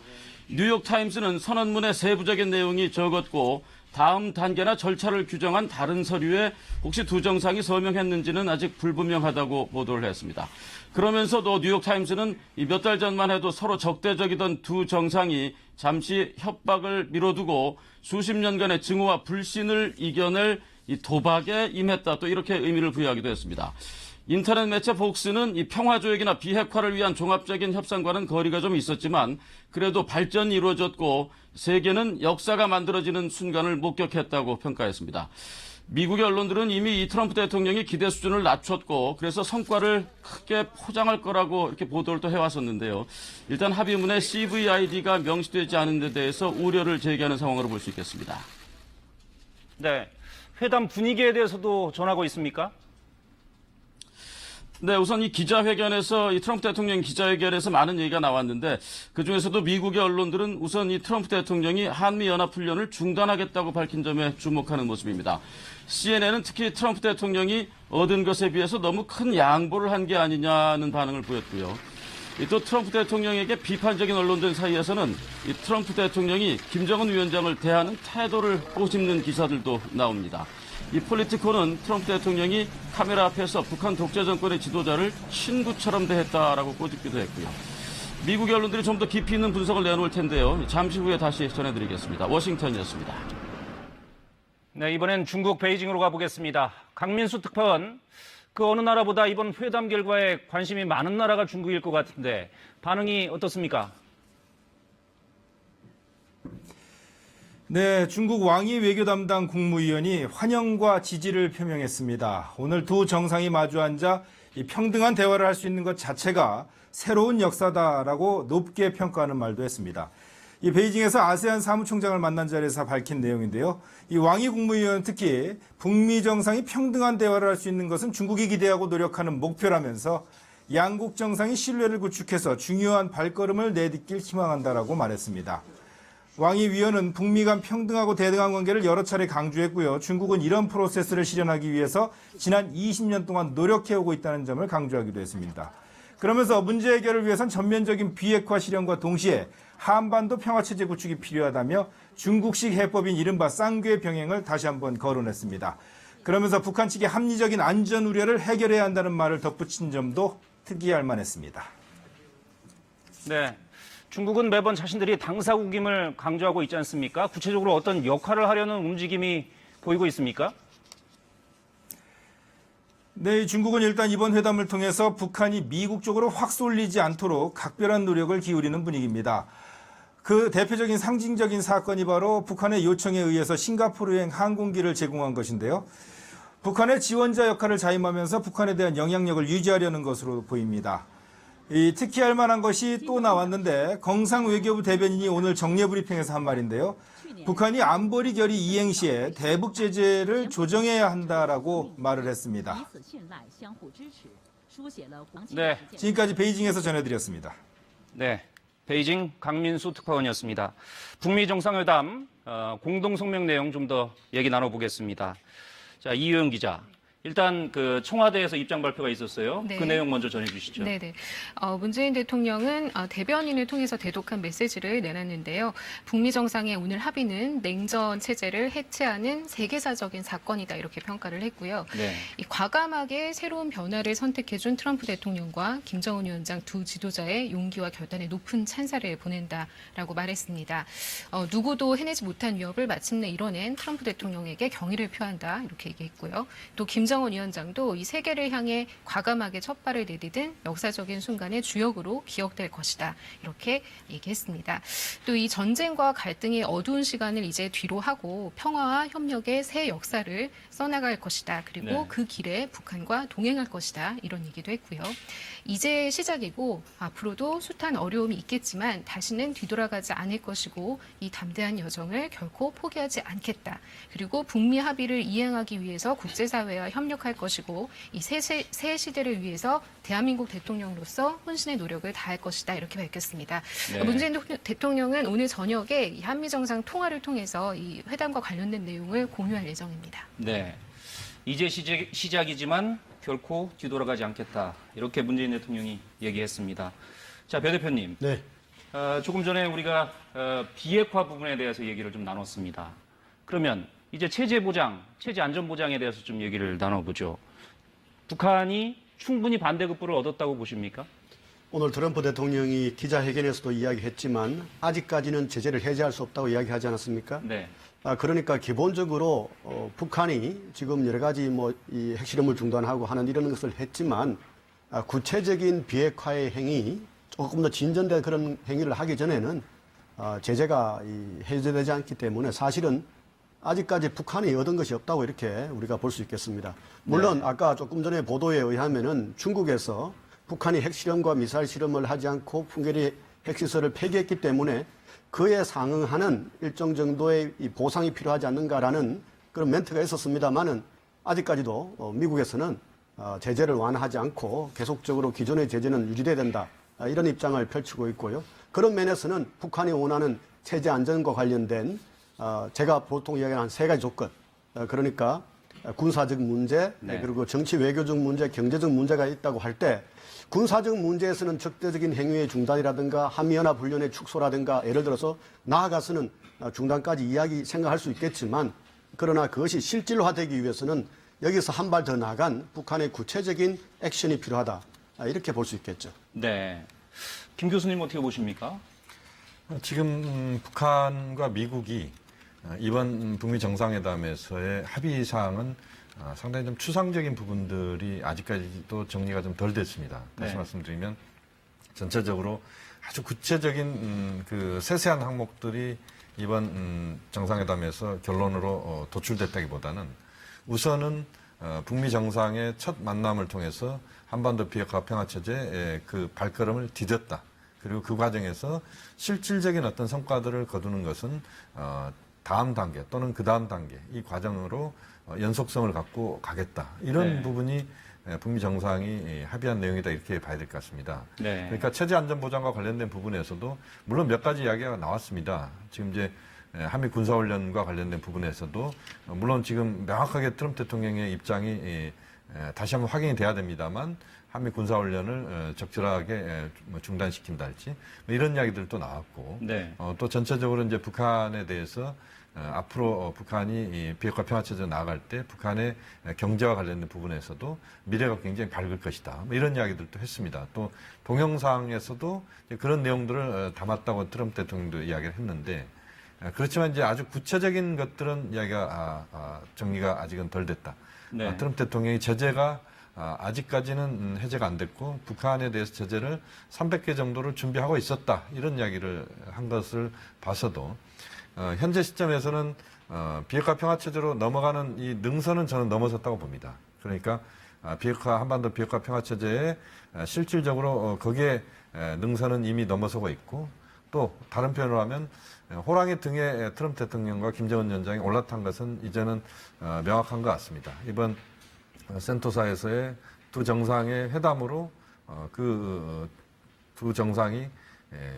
뉴욕타임스는 선언문의 세부적인 내용이 적었고 다음 단계나 절차를 규정한 다른 서류에 혹시 두 정상이 서명했는지는 아직 불분명하다고 보도를 했습니다. 그러면서도 뉴욕타임스는 몇 달 전만 해도 서로 적대적이던 두 정상이 잠시 협박을 미뤄두고 수십 년간의 증오와 불신을 이겨낼 이 도박에 임했다. 또 이렇게 의미를 부여하기도 했습니다. 인터넷 매체 폭스는 이 평화조약이나 비핵화를 위한 종합적인 협상과는 거리가 좀 있었지만 그래도 발전이 이루어졌고 세계는 역사가 만들어지는 순간을 목격했다고 평가했습니다. 미국의 언론들은 이미 이 트럼프 대통령이 기대 수준을 낮췄고 그래서 성과를 크게 포장할 거라고 이렇게 보도를 또 해왔었는데요. 일단 합의문에 CVID가 명시되지 않은 데 대해서 우려를 제기하는 상황으로 볼 수 있겠습니다. 네, 회담 분위기에 대해서도 전하고 있습니까? 네, 우선 이 기자회견에서 이 트럼프 대통령 기자회견에서 많은 얘기가 나왔는데 그중에서도 미국의 언론들은 우선 이 트럼프 대통령이 한미연합훈련을 중단하겠다고 밝힌 점에 주목하는 모습입니다. CNN은 특히 트럼프 대통령이 얻은 것에 비해서 너무 큰 양보를 한 게 아니냐는 반응을 보였고요. 또 트럼프 대통령에게 비판적인 언론들 사이에서는 이 트럼프 대통령이 김정은 위원장을 대하는 태도를 꼬집는 기사들도 나옵니다. 이 폴리티코는 트럼프 대통령이 카메라 앞에서 북한 독재 정권의 지도자를 친구처럼 대했다라고 꼬집기도 했고요. 미국의 언론들이 좀 더 깊이 있는 분석을 내놓을 텐데요. 잠시 후에 다시 전해드리겠습니다. 워싱턴이었습니다. 네, 이번엔 중국 베이징으로 가보겠습니다. 강민수 특파원, 그 어느 나라보다 이번 회담 결과에 관심이 많은 나라가 중국일 것 같은데 반응이 어떻습니까? 네, 중국 왕이 외교 담당 국무위원이 환영과 지지를 표명했습니다. 오늘 두 정상이 마주 앉아 평등한 대화를 할 수 있는 것 자체가 새로운 역사다라고 높게 평가하는 말도 했습니다. 이 베이징에서 아세안 사무총장을 만난 자리에서 밝힌 내용인데요. 이 왕이 국무위원은 특히 북미 정상이 평등한 대화를 할 수 있는 것은 중국이 기대하고 노력하는 목표라면서 양국 정상이 신뢰를 구축해서 중요한 발걸음을 내딛길 희망한다라고 말했습니다. 왕이 위원은 북미 간 평등하고 대등한 관계를 여러 차례 강조했고요. 중국은 이런 프로세스를 실현하기 위해서 지난 20년 동안 노력해오고 있다는 점을 강조하기도 했습니다. 그러면서 문제 해결을 위해선 전면적인 비핵화 실현과 동시에 한반도 평화체제 구축이 필요하다며 중국식 해법인 이른바 쌍궤 병행을 다시 한번 거론했습니다. 그러면서 북한 측의 합리적인 안전 우려를 해결해야 한다는 말을 덧붙인 점도 특이할 만했습니다. 네. 중국은 매번 자신들이 당사국임을 강조하고 있지 않습니까? 구체적으로 어떤 역할을 하려는 움직임이 보이고 있습니까? 네, 중국은 일단 이번 회담을 통해서 북한이 미국 쪽으로 확 쏠리지 않도록 각별한 노력을 기울이는 분위기입니다. 그 대표적인 상징적인 사건이 바로 북한의 요청에 의해서 싱가포르행 항공기를 제공한 것인데요. 북한의 지원자 역할을 자임하면서 북한에 대한 영향력을 유지하려는 것으로 보입니다. 특히할 만한 것이 또 나왔는데 경상 외교부 대변인이 오늘 정례 브리핑에서 한 말인데요. 북한이 안보리 결의 이행 시에 대북 제재를 조정해야 한다라고 말을 했습니다. 네. 지금까지 베이징에서 전해드렸습니다. 네. 베이징 강민수 특파원이었습니다. 북미 정상회담 공동 성명 내용 좀 더 얘기 나눠보겠습니다. 자, 이효영 기자. 일단 그 청와대에서 입장 발표가 있었어요. 네. 그 내용 먼저 전해주시죠. 네네. 문재인 대통령은 대변인을 통해서 대독한 메시지를 내놨는데요. 북미 정상의 오늘 합의는 냉전 체제를 해체하는 세계사적인 사건이다 이렇게 평가를 했고요. 네. 이 과감하게 새로운 변화를 선택해준 트럼프 대통령과 김정은 위원장 두 지도자의 용기와 결단에 높은 찬사를 보낸다라고 말했습니다. 누구도 해내지 못한 위협을 마침내 이뤄낸 트럼프 대통령에게 경의를 표한다 이렇게 얘기했고요. 또 김정은 위원장도 이 세계를 향해 과감하게 첫 발을 내디딘 역사적인 순간의 주역으로 기억될 것이다 이렇게 얘기했습니다. 또 이 전쟁과 갈등의 어두운 시간을 이제 뒤로 하고 평화와 협력의 새 역사를 써나갈 것이다. 그리고 네. 그 길에 북한과 동행할 것이다 이런 얘기도 했고요. 이제 시작이고 앞으로도 숱한 어려움이 있겠지만 다시는 뒤돌아가지 않을 것이고 이 담대한 여정을 결코 포기하지 않겠다. 그리고 북미 합의를 이행하기 위해서 국제사회와 협력할 것이고 이 새 시대를 위해서 대한민국 대통령으로서 혼신의 노력을 다할 것이다 이렇게 밝혔습니다. 네. 문재인 대통령은 오늘 저녁에 이 한미 정상 통화를 통해서 이 회담과 관련된 내용을 공유할 예정입니다. 네. 이제 시작이지만 결코 뒤돌아가지 않겠다. 이렇게 문재인 대통령이 얘기했습니다. 자, 배 대표님. 네. 조금 전에 우리가 비핵화 부분에 대해서 얘기를 좀 나눴습니다. 그러면 이제 체제 보장, 체제 안전 보장에 대해서 좀 얘기를 나눠보죠. 북한이 충분히 반대급부를 얻었다고 보십니까? 오늘 트럼프 대통령이 기자회견에서도 이야기했지만 아직까지는 제재를 해제할 수 없다고 이야기하지 않았습니까? 네. 그러니까 기본적으로 북한이 지금 여러 가지 이 핵실험을 중단하고 하는 이런 것을 했지만 구체적인 비핵화의 행위, 조금 더 진전된 그런 행위를 하기 전에는 제재가 해제되지 않기 때문에 사실은 아직까지 북한이 얻은 것이 없다고 이렇게 우리가 볼 수 있겠습니다. 물론 아까 조금 전에 보도에 의하면은 중국에서 북한이 핵실험과 미사일 실험을 하지 않고 풍계리 핵시설을 폐기했기 때문에 그에 상응하는 일정 정도의 이 보상이 필요하지 않는가라는 그런 멘트가 있었습니다만은 아직까지도 미국에서는 제재를 완화하지 않고 계속적으로 기존의 제재는 유지돼야 된다. 이런 입장을 펼치고 있고요. 그런 면에서는 북한이 원하는 체제 안전과 관련된 제가 보통 이야기하는 한 세 가지 조건. 그러니까 군사적 문제, 네. 그리고 정치 외교적 문제, 경제적 문제가 있다고 할 때 군사적 문제에서는 적대적인 행위의 중단이라든가 한미연합 훈련의 축소라든가 예를 들어서 나아가서는 중단까지 생각할 수 있겠지만 그러나 그것이 실질화되기 위해서는 여기서 한 발 더 나간 북한의 구체적인 액션이 필요하다. 이렇게 볼 수 있겠죠. 네. 김 교수님 어떻게 보십니까? 지금 북한과 미국이 이번 북미 정상회담에서의 합의 사항은 상당히 좀 추상적인 부분들이 아직까지도 정리가 좀 덜 됐습니다. 다시 네. 말씀드리면 전체적으로 아주 구체적인 그 세세한 항목들이 이번 정상회담에서 결론으로 도출됐다기보다는 우선은 북미 정상의 첫 만남을 통해서 한반도 비핵화 평화체제의 그 발걸음을 디뎠다. 그리고 그 과정에서 실질적인 어떤 성과들을 거두는 것은 다음 단계 또는 그 다음 단계 이 과정으로 연속성을 갖고 가겠다. 이런 네. 부분이 북미 정상이 합의한 내용이다 이렇게 봐야 될 것 같습니다. 네. 그러니까 체제 안전 보장과 관련된 부분에서도 물론 몇 가지 이야기가 나왔습니다. 지금 이제 한미 군사훈련과 관련된 부분에서도 물론 지금 명확하게 트럼프 대통령의 입장이 다시 한번 확인이 돼야 됩니다만 한미 군사훈련을 적절하게 중단시킨다 할지 이런 이야기들도 나왔고 네. 또 전체적으로 이제 북한에 대해서 앞으로 북한이 이 비핵화 평화체제로 나아갈 때 북한의 경제와 관련된 부분에서도 미래가 굉장히 밝을 것이다. 이런 이야기들도 했습니다. 또 동영상에서도 그런 내용들을 담았다고 트럼프 대통령도 이야기를 했는데 그렇지만 이제 아주 구체적인 것들은 이야기가 정리가 아직은 덜 됐다. 네. 트럼프 대통령이 제재가 아직까지는 해제가 안 됐고 북한에 대해서 제재를 300개 정도를 준비하고 있었다. 이런 이야기를 한 것을 봐서도 현재 시점에서는 비핵화 평화체제로 넘어가는 이 능선은 저는 넘어섰다고 봅니다. 그러니까 한반도 비핵화 평화체제에 실질적으로 거기에 능선은 이미 넘어서고 있고 또 다른 표현으로 하면 호랑이 등에 트럼프 대통령과 김정은 위원장이 올라탄 것은 이제는 명확한 것 같습니다. 이번 센토사에서의 두 정상의 회담으로 그 두 정상이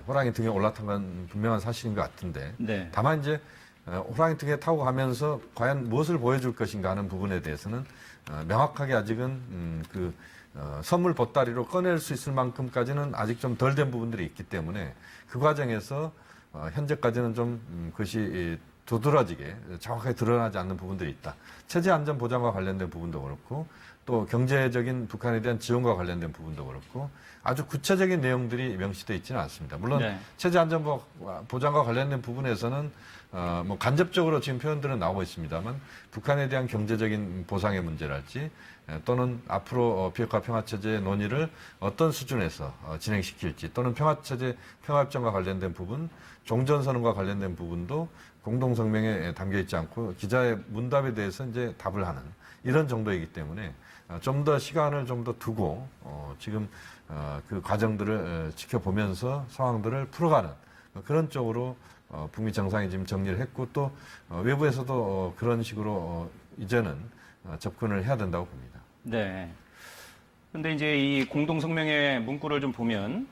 호랑이 등에 올라탄 건 분명한 사실인 것 같은데 네. 다만 이제 호랑이 등에 타고 가면서 과연 무엇을 보여줄 것인가 하는 부분에 대해서는 명확하게 아직은 선물 보따리로 꺼낼 수 있을 만큼까지는 아직 좀 덜 된 부분들이 있기 때문에 그 과정에서 현재까지는 좀 그것이 두드러지게 정확하게 드러나지 않는 부분들이 있다. 체제 안전 보장과 관련된 부분도 그렇고 또 경제적인 북한에 대한 지원과 관련된 부분도 그렇고 아주 구체적인 내용들이 명시되어 있지는 않습니다. 물론 네. 체제 안전 보장과 관련된 부분에서는 뭐 간접적으로 지금 표현들은 나오고 있습니다만 북한에 대한 경제적인 보상의 문제랄지 또는 앞으로 비핵화 평화체제의 논의를 어떤 수준에서 진행시킬지 또는 평화체제 평화협정과 관련된 부분, 종전선언과 관련된 부분도 공동성명에 담겨 있지 않고 기자의 문답에 대해서 이제 답을 하는 이런 정도이기 때문에 좀 더 시간을 좀 더 두고 지금 그 과정들을 지켜보면서 상황들을 풀어가는 그런 쪽으로 북미 정상이 지금 정리를 했고 또 외부에서도 그런 식으로 이제는 접근을 해야 된다고 봅니다. 네. 근데 이제 이 공동성명의 문구를 좀 보면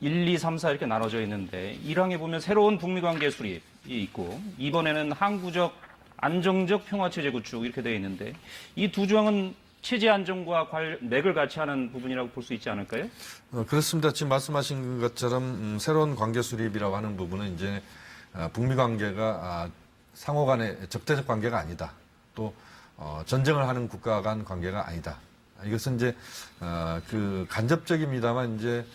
1, 2, 3, 4 이렇게 나눠져 있는데 1항에 보면 새로운 북미 관계 수립이 있고 이번에는 항구적 안정적 평화체제 구축 이렇게 되어 있는데 이 두 조항은 체제 안정과 맥을 같이 하는 부분이라고 볼 수 있지 않을까요? 그렇습니다. 지금 말씀하신 것처럼 새로운 관계 수립이라고 하는 부분은 이제 북미 관계가 상호 간의 적대적 관계가 아니다. 또 전쟁을 하는 국가 간 관계가 아니다. 이것은 이제 그 간접적입니다만 이제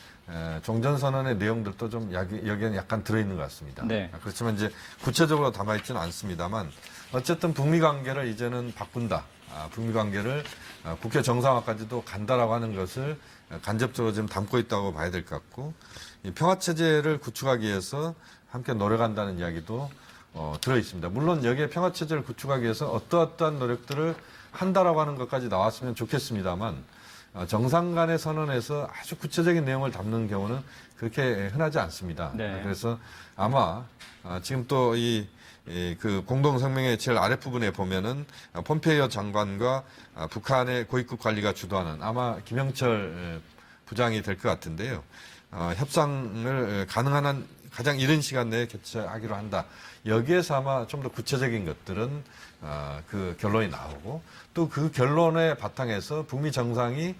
종전선언의 내용들도 좀 여기에는 약간 들어있는 것 같습니다. 네. 그렇지만 이제 구체적으로 담아있지는 않습니다만 어쨌든 북미 관계를 이제는 바꾼다. 북미 관계를 국회 정상화까지도 간다라고 하는 것을 간접적으로 지금 담고 있다고 봐야 될 것 같고 이 평화체제를 구축하기 위해서 함께 노력한다는 이야기도 들어 있습니다. 물론 여기에 평화체제를 구축하기 위해서 어떠어떠한 노력들을 한다라고 하는 것까지 나왔으면 좋겠습니다만 정상 간의 선언에서 아주 구체적인 내용을 담는 경우는 그렇게 흔하지 않습니다. 네. 그래서 아마 지금 또 그 공동성명의 제일 아랫부분에 보면은 폼페이오 장관과 북한의 고위급 관리가 주도하는 아마 김영철 부장이 될 것 같은데요. 협상을 가능한 한 가장 이른 시간 내에 개최하기로 한다. 여기에서 아마 좀 더 구체적인 것들은 그 결론이 나오고 또 그 결론의 바탕에서 북미 정상이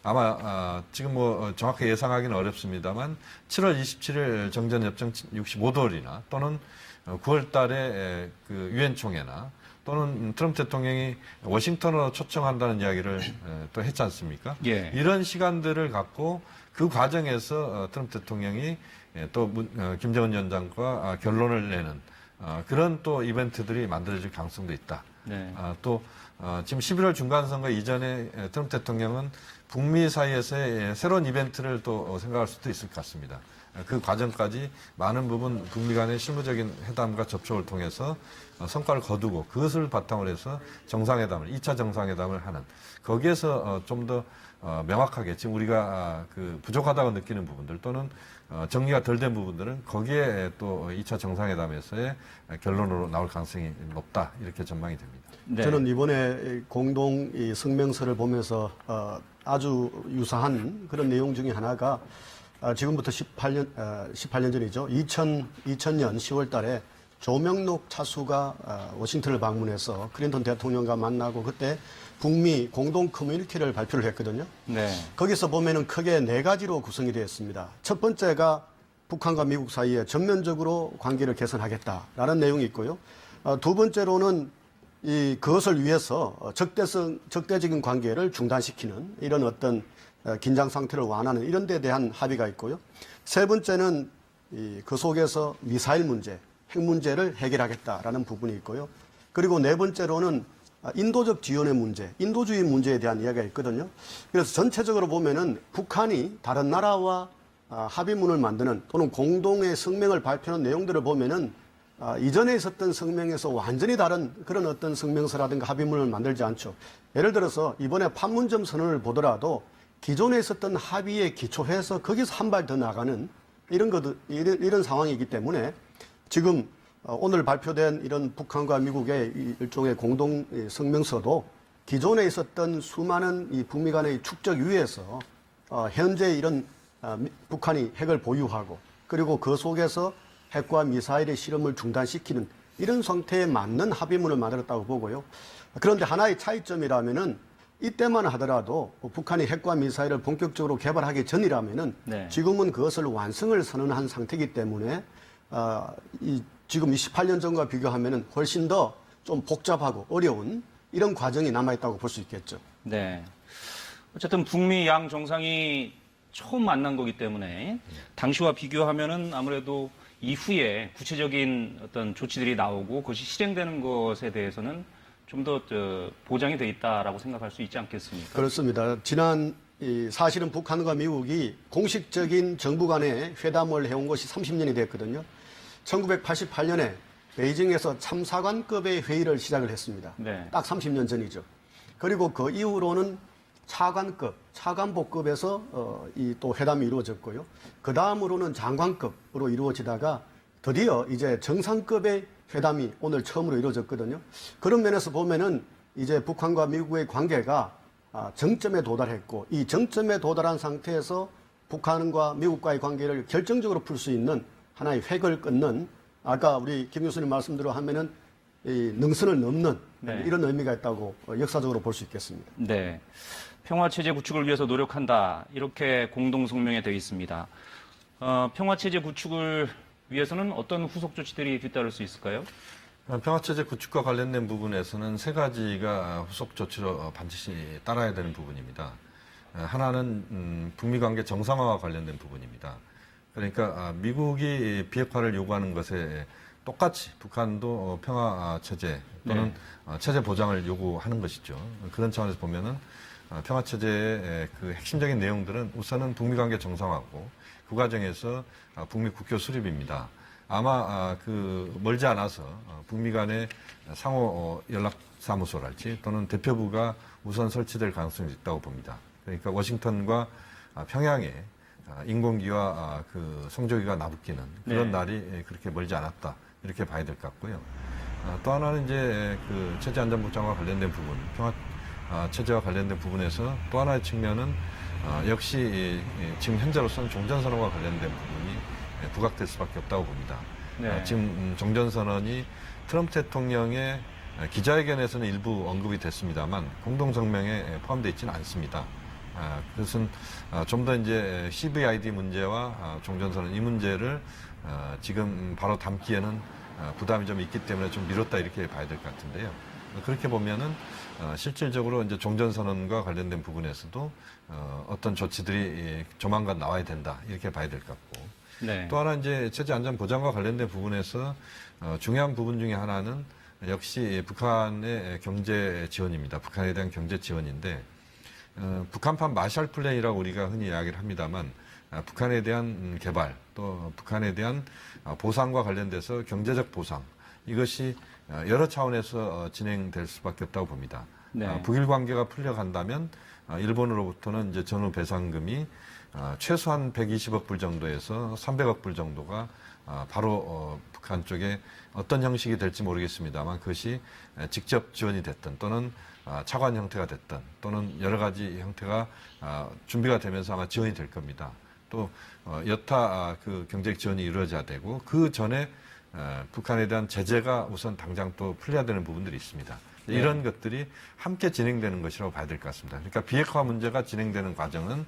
아마 지금 뭐 정확히 예상하기는 어렵습니다만 7월 27일 정전협정 65돌이나 또는 9월 달에 그 유엔 총회나 또는 트럼프 대통령이 워싱턴으로 초청한다는 이야기를 또 했지 않습니까? 예. 이런 시간들을 갖고 그 과정에서 트럼프 대통령이 또 김정은 위원장과 결론을 내는 그런 또 이벤트들이 만들어질 가능성도 있다. 네. 또 지금 11월 중간선거 이전에 트럼프 대통령은 북미 사이에서의 새로운 이벤트를 또 생각할 수도 있을 것 같습니다. 그 과정까지 많은 부분 북미 간의 실무적인 회담과 접촉을 통해서 성과를 거두고 그것을 바탕으로 해서 정상회담을 2차 정상회담을 하는 거기에서 좀 더 명확하게 지금 우리가 그 부족하다고 느끼는 부분들 또는 정리가 덜 된 부분들은 거기에 또 2차 정상회담에서의 결론으로 나올 가능성이 높다 이렇게 전망이 됩니다. 네. 저는 이번에 공동 이 성명서를 보면서 아주 유사한 그런 내용 중에 하나가 지금부터 18년 전이죠. 2000년 10월 달에 조명록 차수가 워싱턴을 방문해서 클린턴 대통령과 만나고 그때 북미 공동 커뮤니케를 발표를 했거든요. 네. 거기서 보면은 크게 4가지로 구성이 되어 있습니다. 첫 번째가 북한과 미국 사이에 전면적으로 관계를 개선하겠다라는 내용이 있고요. 두 번째로는 그것을 위해서 적대적인 관계를 중단시키는 이런 어떤 긴장 상태를 완화하는 이런 데 대한 합의가 있고요. 세 번째는 그 속에서 미사일 문제, 핵 문제를 해결하겠다라는 부분이 있고요. 그리고 네 번째로는 인도적 지원의 문제, 인도주의 문제에 대한 이야기가 있거든요. 그래서 전체적으로 보면은 북한이 다른 나라와 합의문을 만드는 또는 공동의 성명을 발표하는 내용들을 보면은 이전에 있었던 성명에서 완전히 다른 그런 어떤 성명서라든가 합의문을 만들지 않죠. 예를 들어서 이번에 판문점 선언을 보더라도 기존에 있었던 합의에 기초해서 거기서 한 발 더 나가는 이런 상황이기 때문에 지금 오늘 발표된 이런 북한과 미국의 일종의 공동 성명서도 기존에 있었던 수많은 이 북미 간의 축적 위에서 현재 이런 북한이 핵을 보유하고 그리고 그 속에서 핵과 미사일의 실험을 중단시키는 이런 상태에 맞는 합의문을 만들었다고 보고요. 그런데 하나의 차이점이라면은 이때만 하더라도 북한이 핵과 미사일을 본격적으로 개발하기 전이라면은 네. 지금은 그것을 완성을 선언한 상태이기 때문에 지금 28년 전과 비교하면은 훨씬 더 좀 복잡하고 어려운 이런 과정이 남아있다고 볼 수 있겠죠. 네. 어쨌든 북미 양 정상이 처음 만난 거기 때문에 당시와 비교하면은 아무래도 이후에 구체적인 어떤 조치들이 나오고 그것이 실행되는 것에 대해서는 좀 더 보장이 돼 있다라고 생각할 수 있지 않겠습니까? 그렇습니다. 사실은 북한과 미국이 공식적인 정부 간의 회담을 해온 것이 30년이 됐거든요. 1988년에 베이징에서 참사관급의 회의를 시작을 했습니다. 네. 딱 30년 전이죠. 그리고 그 이후로는 차관보급에서 이 또 회담이 이루어졌고요. 그 다음으로는 장관급으로 이루어지다가 드디어 이제 정상급의 회담이 오늘 처음으로 이루어졌거든요. 그런 면에서 보면은 이제 북한과 미국의 관계가 정점에 도달했고 이 정점에 도달한 상태에서 북한과 미국과의 관계를 결정적으로 풀 수 있는 하나의 획을 끊는 아까 우리 김 교수님 말씀대로 하면은 이 능선을 넘는 네. 이런 의미가 있다고 역사적으로 볼 수 있겠습니다. 네. 평화체제 구축을 위해서 노력한다. 이렇게 공동성명에 되어 있습니다. 평화체제 구축을 위해서는 어떤 후속 조치들이 뒤따를 수 있을까요? 평화체제 구축과 관련된 부분에서는 세 가지가 후속 조치로 반드시 따라야 되는 부분입니다. 하나는 북미 관계 정상화와 관련된 부분입니다. 그러니까 미국이 비핵화를 요구하는 것에 똑같이 북한도 평화체제 또는 체제 보장을 요구하는 것이죠. 그런 차원에서 보면은 평화체제의 그 핵심적인 내용들은 우선은 북미 관계 정상화고 그 과정에서 북미 국교 수립입니다. 아마 그 멀지 않아서 북미 간의 상호 연락사무소랄지 또는 대표부가 우선 설치될 가능성이 있다고 봅니다. 그러니까 워싱턴과 평양에 인공기와 그 성조기가 나붙기는 그런 날이 그렇게 멀지 않았다 이렇게 봐야 될 것 같고요. 또 하나는 이제 그 체제 안전보장과 관련된 부분, 평화 체제와 관련된 부분에서 또 하나의 측면은 역시 지금 현재로서는 종전선언과 관련된 부분이 부각될 수밖에 없다고 봅니다. 네. 지금 종전선언이 트럼프 대통령의 기자회견에서는 일부 언급이 됐습니다만 공동성명에 포함되어 있지는 않습니다. 그것은 좀 더 이제 CVID 문제와 종전선언 이 문제를 지금 바로 담기에는 부담이 좀 있기 때문에 좀 미뤘다 이렇게 봐야 될 것 같은데요. 그렇게 보면은 실질적으로 이제 종전선언과 관련된 부분에서도 어떤 조치들이 조만간 나와야 된다 이렇게 봐야 될 것 같고 네. 또 하나 이제 체제 안전 보장과 관련된 부분에서 중요한 부분 중에 하나는 역시 북한의 경제 지원입니다. 북한에 대한 경제 지원인데 북한판 마샬 플랜이라고 우리가 흔히 이야기를 합니다만 북한에 대한 개발 또 북한에 대한 보상과 관련돼서 경제적 보상 이것이 여러 차원에서 진행될 수밖에 없다고 봅니다. 네. 북일 관계가 풀려간다면 일본으로부터는 이제 전후 배상금이 최소한 120억 불 정도에서 300억 불 정도가 바로 북한 쪽에 어떤 형식이 될지 모르겠습니다만 그것이 직접 지원이 됐든 또는 차관 형태가 됐든 또는 여러 가지 형태가 준비가 되면서 아마 지원이 될 겁니다. 또 여타 그 경제 지원이 이루어져야 되고 그 전에 북한에 대한 제재가 우선 당장 또 풀려야 되는 부분들이 있습니다. 네. 이런 것들이 함께 진행되는 것이라고 봐야 될 것 같습니다. 그러니까 비핵화 문제가 진행되는 과정은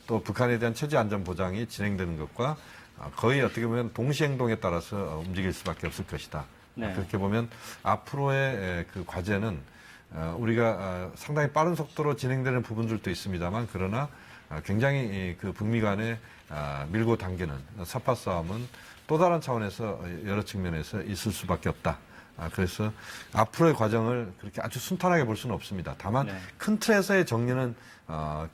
또 북한에 대한 체제 안전 보장이 진행되는 것과 거의 어떻게 보면 동시 행동에 따라서 움직일 수밖에 없을 것이다. 네. 그렇게 보면 앞으로의 그 과제는 우리가 상당히 빠른 속도로 진행되는 부분들도 있습니다만 그러나 굉장히 그 북미 간에 밀고 당기는 삿바 싸움은 또 다른 차원에서 여러 측면에서 있을 수밖에 없다. 그래서 앞으로의 과정을 그렇게 아주 순탄하게 볼 수는 없습니다. 다만 네. 큰 틀에서의 정리는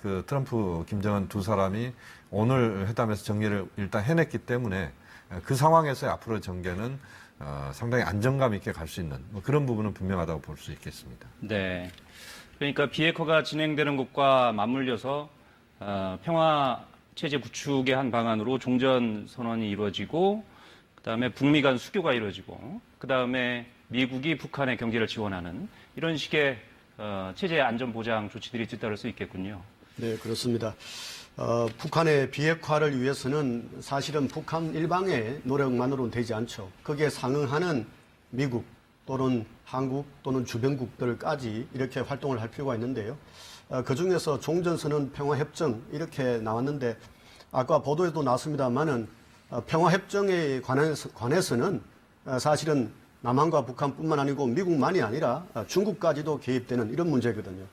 그 트럼프, 김정은 두 사람이 오늘 회담에서 정리를 일단 해냈기 때문에 그 상황에서의 앞으로의 전개는 상당히 안정감 있게 갈 수 있는 뭐 그런 부분은 분명하다고 볼 수 있겠습니다. 네. 그러니까 비핵화가 진행되는 것과 맞물려서 평화 체제 구축의 한 방안으로 종전 선언이 이루어지고 그다음에 북미 간 수교가 이루어지고 그다음에 미국이 북한의 경제를 지원하는 이런 식의 체제 안전 보장 조치들이 뒤따를 수 있겠군요. 네, 그렇습니다. 북한의 비핵화를 위해서는 사실은 북한 일방의 노력만으로는 되지 않죠. 거기에 상응하는 미국 또는 한국 또는 주변국들까지 이렇게 활동을 할 필요가 있는데요. 그중에서 종전선언 평화협정 이렇게 나왔는데 아까 보도에도 나왔습니다만은 평화협정에 관해서는 사실은 남한과 북한뿐만 아니고 미국만이 아니라 중국까지도 개입되는 이런 문제거든요.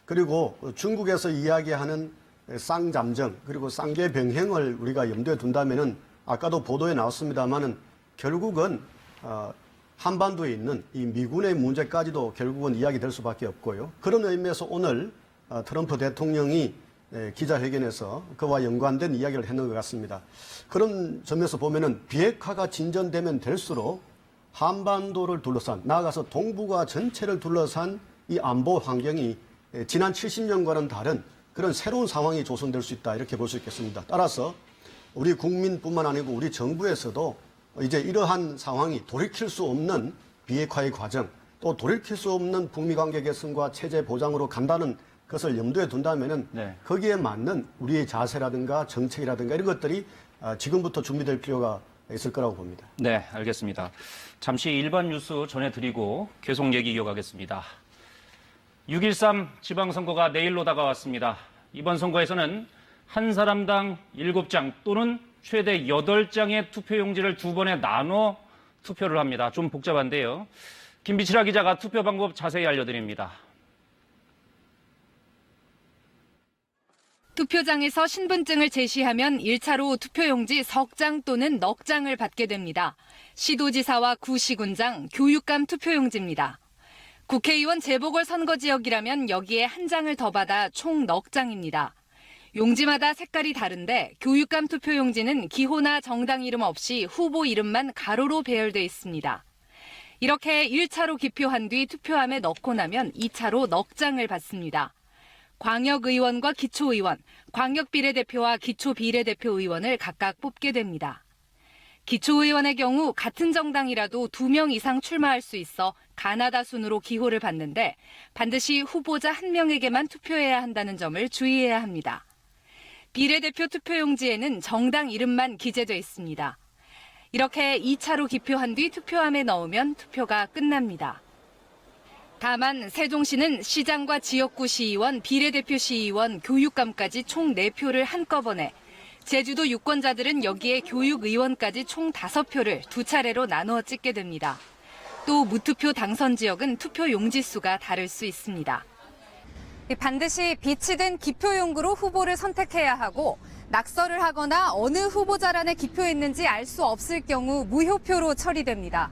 그리고 중국에서 이야기하는 쌍잠정 그리고 쌍계 병행을 우리가 염두에 둔다면은 아까도 보도에 나왔습니다만은 결국은 한반도에 있는 이 미군의 문제까지도 결국은 이야기될 수밖에 없고요. 그런 의미에서 오늘 트럼프 대통령이 기자회견에서 그와 연관된 이야기를 했는 것 같습니다. 그런 점에서 보면은 비핵화가 진전되면 될수록 한반도를 둘러싼, 나아가서 동북아 전체를 둘러싼 이 안보 환경이 지난 70년과는 다른 그런 새로운 상황이 조성될 수 있다, 이렇게 볼 수 있겠습니다. 따라서 우리 국민뿐만 아니고 우리 정부에서도 이제 이러한 상황이 돌이킬 수 없는 비핵화의 과정, 또 돌이킬 수 없는 북미 관계 개선과 체제 보장으로 간다는 것을 염두에 둔다면은 거기에 맞는 우리의 자세라든가 정책이라든가 이런 것들이 지금부터 준비될 필요가 있을 거라고 봅니다. 네, 알겠습니다. 잠시 일반 뉴스 전해드리고 계속 얘기 이어가겠습니다. 6.13 지방선거가 내일로 다가왔습니다. 이번 선거에서는 한 사람당 7장 또는 최대 8장의 투표용지를 두 번에 나눠 투표를 합니다. 좀 복잡한데요. 김비치라 기자가 투표 방법 자세히 알려드립니다. 투표장에서 신분증을 제시하면 1차로 투표용지 석 장 또는 넉 장을 받게 됩니다. 시도지사와 구시군장, 교육감 투표용지입니다. 국회의원 재보궐선거지역이라면 여기에 한 장을 더 받아 총 넉 장입니다. 용지마다 색깔이 다른데 교육감 투표용지는 기호나 정당 이름 없이 후보 이름만 가로로 배열돼 있습니다. 이렇게 1차로 기표한 뒤 투표함에 넣고 나면 2차로 넉 장을 받습니다. 광역의원과 기초의원, 광역비례대표와 기초비례대표 의원을 각각 뽑게 됩니다. 기초의원의 경우 같은 정당이라도 2명 이상 출마할 수 있어 가나다 순으로 기호를 받는데 반드시 후보자 1명에게만 투표해야 한다는 점을 주의해야 합니다. 비례대표 투표용지에는 정당 이름만 기재돼 있습니다. 이렇게 2차로 기표한 뒤 투표함에 넣으면 투표가 끝납니다. 다만 세종시는 시장과 지역구 시의원, 비례대표 시의원, 교육감까지 총 4표를 한꺼번에, 제주도 유권자들은 여기에 교육의원까지 총 5표를 2차례로 나누어 찍게 됩니다. 또 무투표 당선 지역은 투표 용지 수가 다를 수 있습니다. 반드시 비치된 기표용구로 후보를 선택해야 하고 낙서를 하거나 어느 후보자란에 기표했는지 알 수 없을 경우 무효표로 처리됩니다.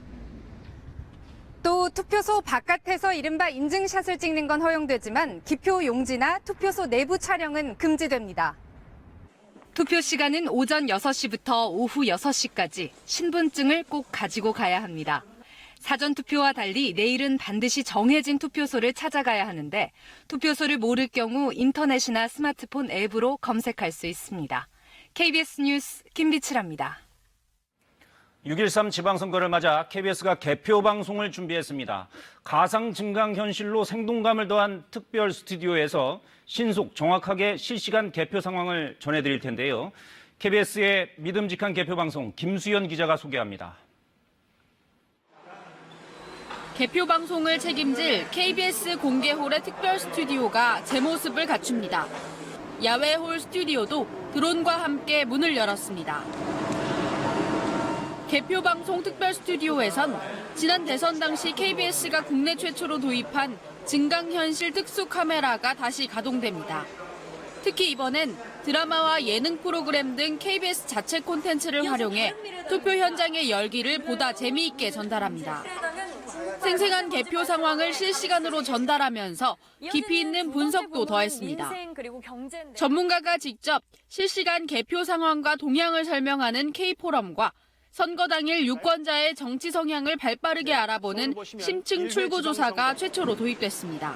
또 투표소 바깥에서 이른바 인증샷을 찍는 건 허용되지만 기표 용지나 투표소 내부 촬영은 금지됩니다. 투표 시간은 오전 6시부터 오후 6시까지 신분증을 꼭 가지고 가야 합니다. 사전투표와 달리 내일은 반드시 정해진 투표소를 찾아가야 하는데 투표소를 모를 경우 인터넷이나 스마트폰 앱으로 검색할 수 있습니다. KBS 뉴스 김비치라입니다. 6.13 지방선거를 맞아 KBS가 개표 방송을 준비했습니다. 가상 증강현실로 생동감을 더한 특별 스튜디오에서 신속 정확하게 실시간 개표 상황을 전해드릴 텐데요. KBS의 믿음직한 개표 방송 김수연 기자가 소개합니다. 개표 방송을 책임질 KBS 공개홀의 특별 스튜디오가 제 모습을 갖춥니다. 야외 홀 스튜디오도 드론과 함께 문을 열었습니다. 개표 방송 특별 스튜디오에선 지난 대선 당시 KBS가 국내 최초로 도입한 증강현실 특수 카메라가 다시 가동됩니다. 특히 이번엔 드라마와 예능 프로그램 등 KBS 자체 콘텐츠를 활용해 투표 현장의 열기를 보다 재미있게 전달합니다. 생생한 개표 상황을 실시간으로 전달하면서 깊이 있는 분석도 더했습니다. 전문가가 직접 실시간 개표 상황과 동향을 설명하는 K포럼과 선거 당일 유권자의 정치 성향을 발빠르게 알아보는 심층 출구조사가 최초로 도입됐습니다.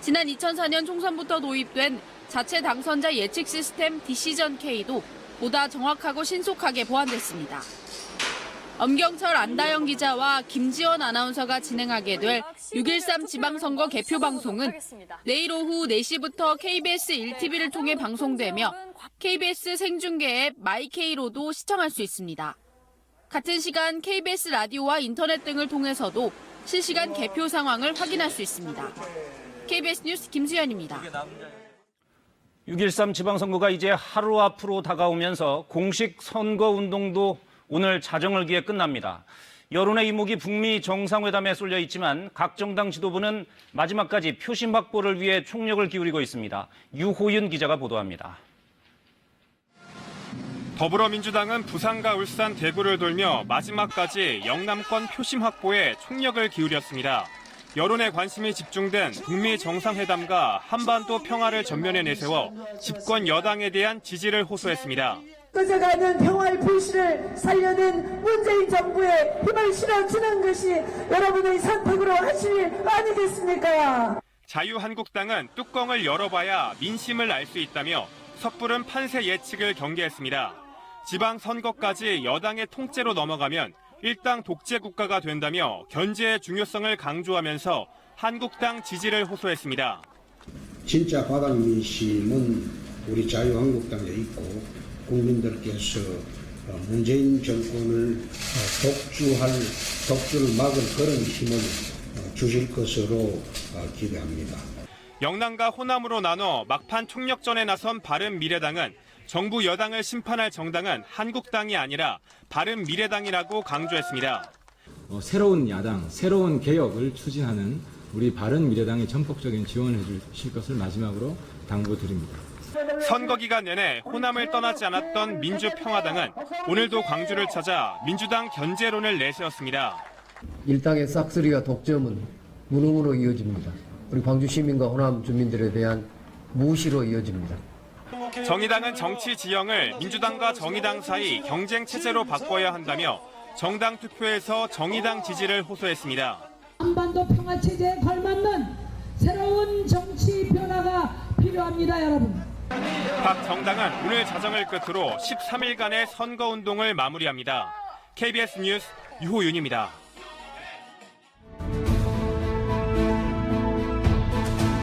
지난 2004년 총선부터 도입된 자체 당선자 예측 시스템 디시전 K도 보다 정확하고 신속하게 보완됐습니다. 엄경철 안다영 기자와 김지원 아나운서가 진행하게 될 6.13 지방선거 개표 방송은 내일 오후 4시부터 KBS 1TV를 통해 방송되며 KBS 생중계 앱 마이케이로도 시청할 수 있습니다. 같은 시간 KBS 라디오와 인터넷 등을 통해서도 실시간 개표 상황을 확인할 수 있습니다. KBS 뉴스 김수연입니다. 6.13 지방선거가 이제 하루 앞으로 다가오면서 공식 선거운동도 오늘 자정을 기해 끝납니다. 여론의 이목이 북미 정상회담에 쏠려 있지만 각 정당 지도부는 마지막까지 표심 확보를 위해 총력을 기울이고 있습니다. 유호윤 기자가 보도합니다. 더불어민주당은 부산과 울산, 대구를 돌며 마지막까지 영남권 표심 확보에 총력을 기울였습니다. 여론의 관심이 집중된 북미 정상회담과 한반도 평화를 전면에 내세워 집권 여당에 대한 지지를 호소했습니다. 꺼져가는 평화의 불씨를 살려낸 문재인 정부에 힘을 실어주는 것이 여러분의 선택으로 하실 일 아니겠습니까? 자유한국당은 뚜껑을 열어봐야 민심을 알 수 있다며 섣부른 판세 예측을 경계했습니다. 지방선거까지 여당의 통째로 넘어가면 일당 독재 국가가 된다며 견제의 중요성을 강조하면서 한국당 지지를 호소했습니다. 진짜 바닥 민심은 우리 자유한국당에 있고 국민들께서 문재인 정권을 독주를 막을 그런 힘을 주실 것으로 기대합니다. 영남과 호남으로 나눠 막판 총력전에 나선 바른미래당은 정부 여당을 심판할 정당은 한국당이 아니라 바른미래당이라고 강조했습니다. 새로운 야당, 새로운 개혁을 추진하는 우리 바른미래당에 전폭적인 지원을 해주실 것을 마지막으로 당부드립니다. 선거 기간 내내 호남을 떠나지 않았던 민주평화당은 오늘도 광주를 찾아 민주당 견제론을 내세웠습니다. 일당의 싹쓸이와 독점은 무능으로 이어집니다. 우리 광주 시민과 호남 주민들에 대한 무시로 이어집니다. 정의당은 정치 지형을 민주당과 정의당 사이 경쟁 체제로 바꿔야 한다며 정당 투표에서 정의당 지지를 호소했습니다. 한반도 평화 체제에 걸맞는 새로운 정치 변화가 필요합니다, 여러분. 각 정당은 오늘 자정을 끝으로 13일간의 선거운동을 마무리합니다. KBS 뉴스 유호윤입니다.